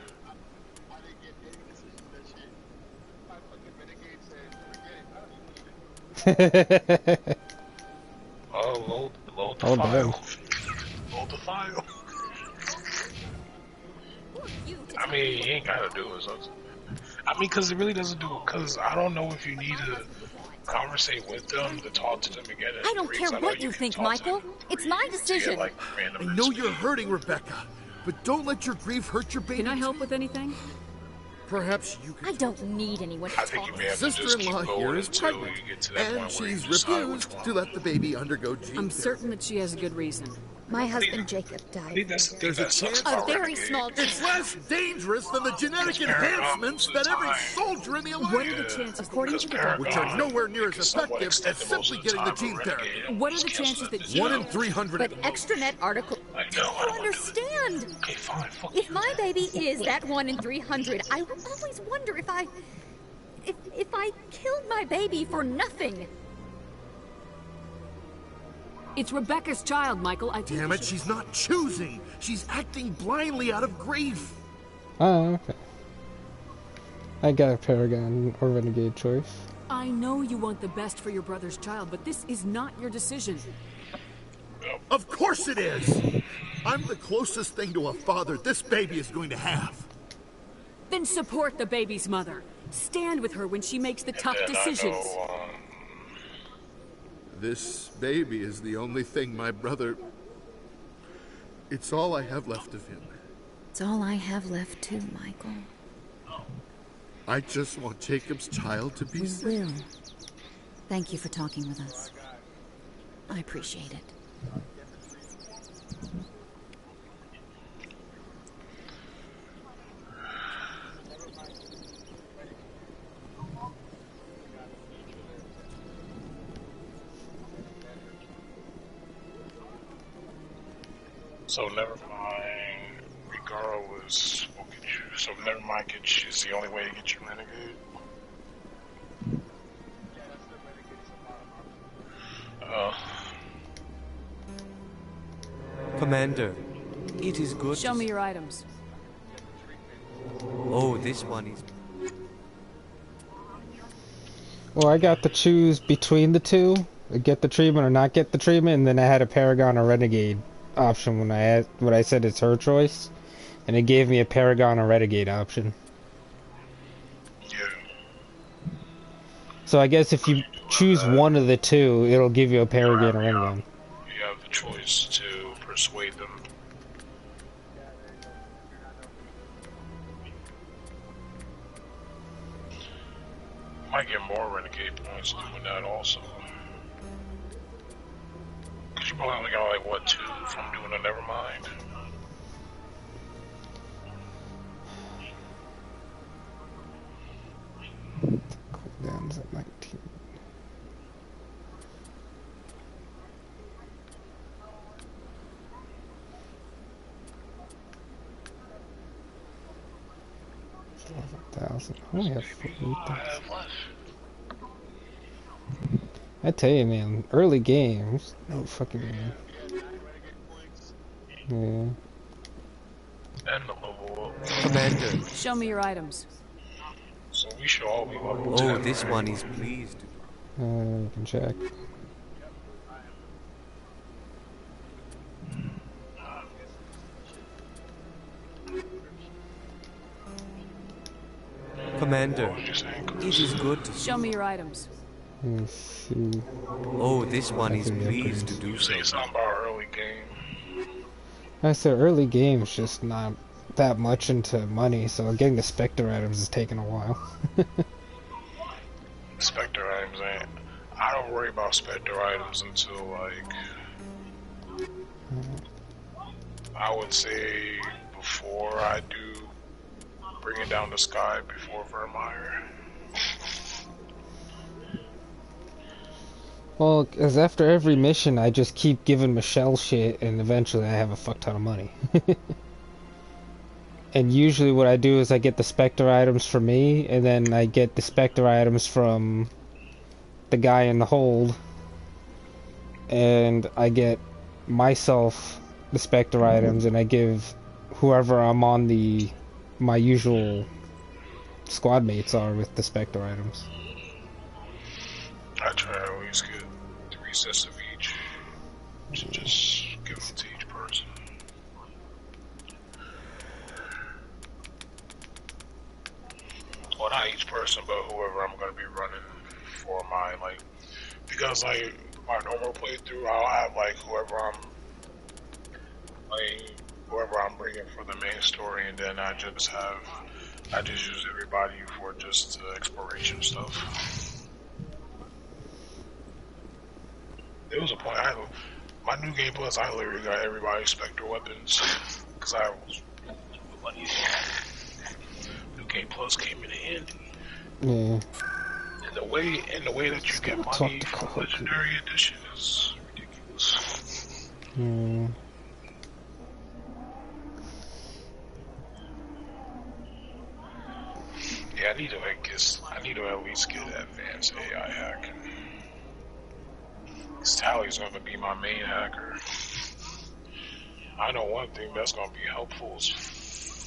Oh, load the file. Damn. Load the file. I mean, you ain't gotta do it. So I mean, because it really doesn't do it. Because I don't know if you need to conversate with them to talk to them again. I don't care what you think, Michael. It's my decision. Like, I know you're hurting, Rebecca, but don't let your grief hurt your baby. Can I help with anything? Perhaps you could. I don't need anyone to talk to. Sister-in-law here is pregnant, and she's refused to let the baby undergo gene I'm certain that she has a good reason. My husband Jacob died. There's a chance. A very small chance. It's less dangerous than the genetic enhancements that every soldier in the Alliance. What are the chances, according to the doctor, which are nowhere near as effective as simply getting the gene therapy? What are the chances that 1 in 300? But extranet article. You understand? Okay, fine. If my baby is that 1 in 300, I will always wonder if I killed my baby for nothing. It's Rebecca's child, Michael. Damn it, she's not choosing. She's acting blindly out of grief. Oh, okay. I got a Paragon or Renegade choice. I know you want the best for your brother's child, but this is not your decision. Of course it is! I'm the closest thing to a father this baby is going to have. Then support the baby's mother. Stand with her when she makes the tough decisions. This baby is the only thing my brother... It's all I have left of him. It's all I have left too, Michael. I just want Jacob's child to be safe. We will. Thank you for talking with us. I appreciate it. So never mind. Regardless, we'll get you. So never mind. Get you. It's the only way to get you Renegade. Commander, it is good. Show me your items. Oh, this one is... Well, I got to choose between the two, get the treatment or not get the treatment, and then I had a Paragon or Renegade option when I said it's her choice, and it gave me a Paragon or Renegade option. Yeah. So I guess if you choose one of the two, it'll give you a Paragon or Renegade. You have the choice to persuade them. Might get more Renegade points doing that also. Cause you probably only got like what, 2 from doing a Nevermind. Cooldowns at 19. I only have 48,000. I tell you, man, early games, no fucking man. Yeah. And the level up. Commander. Show me your items. So we should all be level 10. Oh, this one is pleased. You can check. Commander, it is good to show me your items. Let's see. Oh, this one is pleased to do so. Say something about early game. I said early game's just not that much into money, so getting the Spectre items is taking a while. Spectre items ain't. I don't worry about Spectre items until like I would say before I do Bring It Down the Sky before Vermeer. Well, because after every mission, I just keep giving Michelle shit, and eventually I have a fuck ton of money. And usually what I do is I get the Spectre items for me, and then I get the Spectre items from the guy in the hold, and I get myself the Spectre items, and I give whoever I'm on my usual squad mates are with the Spectre items. I try to always get 3 sets of each. Just give them to each person. Well, not each person, but whoever I'm going to be running for my, like, because, like, my normal playthrough, I'll have, like, whoever I'm bringing for the main story, and then I just use everybody for just exploration stuff. There was a point, my new game plus, I literally got everybody Spectre weapons, because I was money. New game plus came in handy. Yeah. And the way that you get money from Legendary Edition is ridiculous. Yeah. Yeah, I need to at least get advanced AI hack. Tally's going to be my main hacker. I know one thing that's going to be helpful is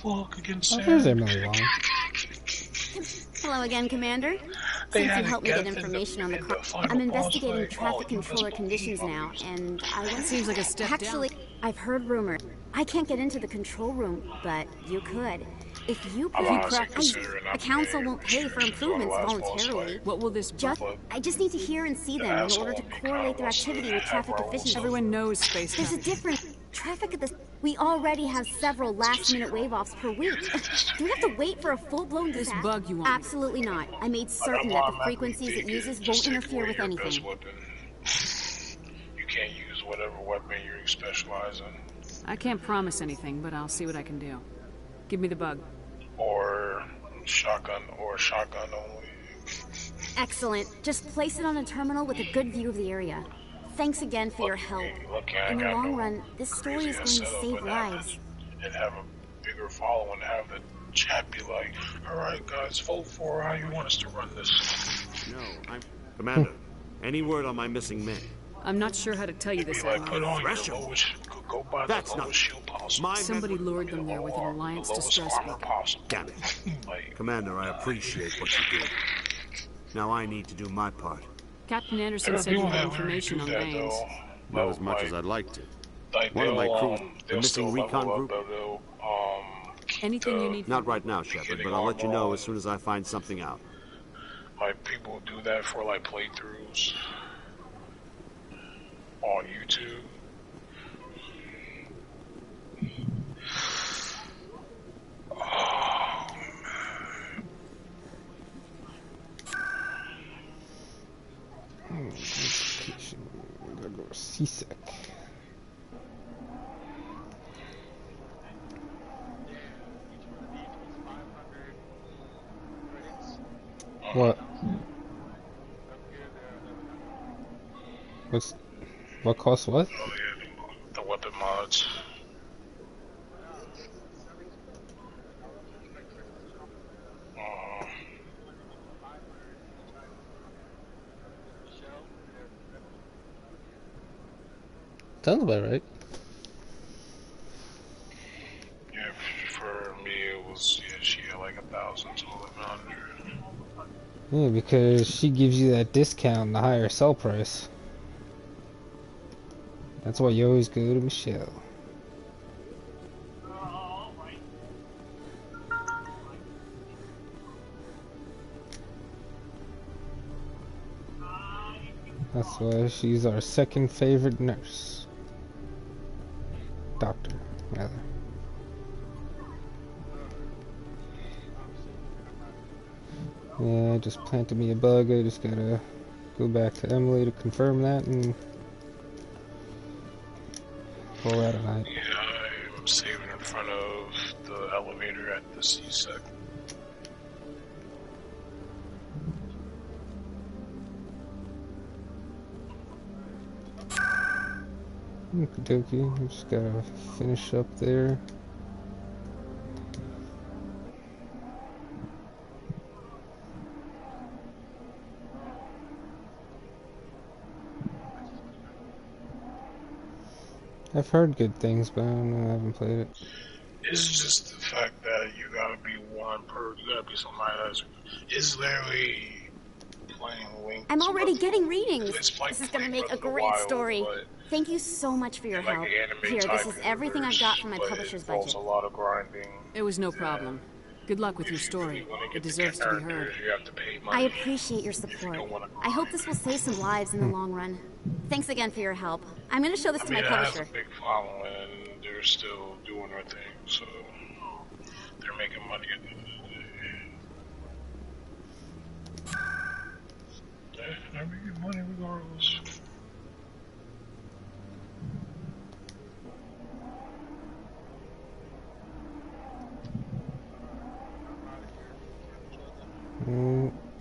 fuck against Sam. Hello again, Commander. Since you helped me get information on the car, I'm investigating traffic controller conditions now, and I was... Seems like a step Actually, down. I've heard rumors. I can't get into the control room, but you could. If you crack, the council won't pay for improvements voluntarily. What will this be? I just need to hear and see them in order to correlate their activity with traffic efficiency. Everyone knows space. There's a difference. Traffic at the... We already have several last-minute wave-offs per week. Do we have to wait for a full-blown disaster? This bug you want? Absolutely not. I made certain that the frequencies it uses won't interfere with anything. You can't use whatever weapon you specialize in. I can't promise anything, but I'll see what I can do. Give me the bug. Or shotgun only. Excellent. Just place it on a terminal with a good view of the area. Thanks again for your help. In the long run, this story is going to save lives. And have a bigger following, have the chat be like, alright guys, vote for how you want us to run this. No, Commander, any word on my missing men? I'm not sure how to tell you this, like, put on your lowest Go buy the lowest shield possible. Somebody lured them there with an Alliance distress beacon. Damn it. Commander, I appreciate what you did. Now I need to do my part. Captain Anderson said you had information on Baines. Not as much as I'd like to. One of my crew, the missing recon group. Anything you need. Not right now, Shepard, but I'll let you know as soon as I find something out. Like, people do that for, like, playthroughs on YouTube. Oh, man. We gotta go to CSEC. What? What costs what? Oh yeah, the weapon mods. Sounds about right. Yeah, for me it was, yeah, she had like 1,000 to 1,100. Yeah, because she gives you that discount and the higher sell price. That's why you always go to Michelle. That's why she's our second favorite nurse. Doctor, rather. Yeah, just planted me a bug. I just gotta go back to Emily to confirm that and pull that tonight. Yeah, I'm saving in front of the elevator at the CSEC. Okie dokie, I just gotta finish up there. I've heard good things, but I don't know, I haven't played it. It's just the fact that you gotta be one per, you gotta be somebody that's, it's literally playing Link. I'm already getting readings. This is gonna make a great story. Thank you so much for your help. Here, this is everything I've got from my publisher's budget. A lot of grinding. It was no problem. Good luck with your story. It deserves to be heard. You have to pay money. I appreciate your support. I hope this will save some lives in the long run. Thanks again for your help. I'm going to show this to my publisher. It has a big following, and they're still doing their thing, so they're making money at the end of the day. They're making money regardless.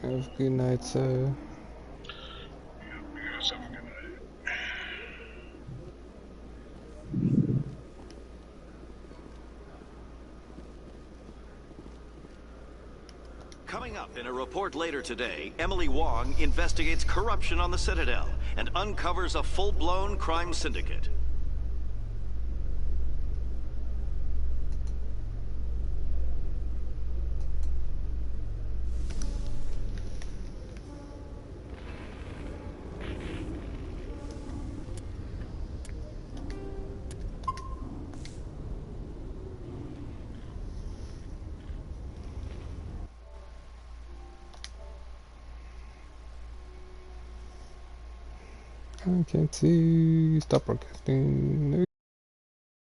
Have a good night, sir. Have a good night. Coming up in a report later today, Emily Wong investigates corruption on the Citadel and uncovers a full-blown crime syndicate. I can't see. Stop broadcasting.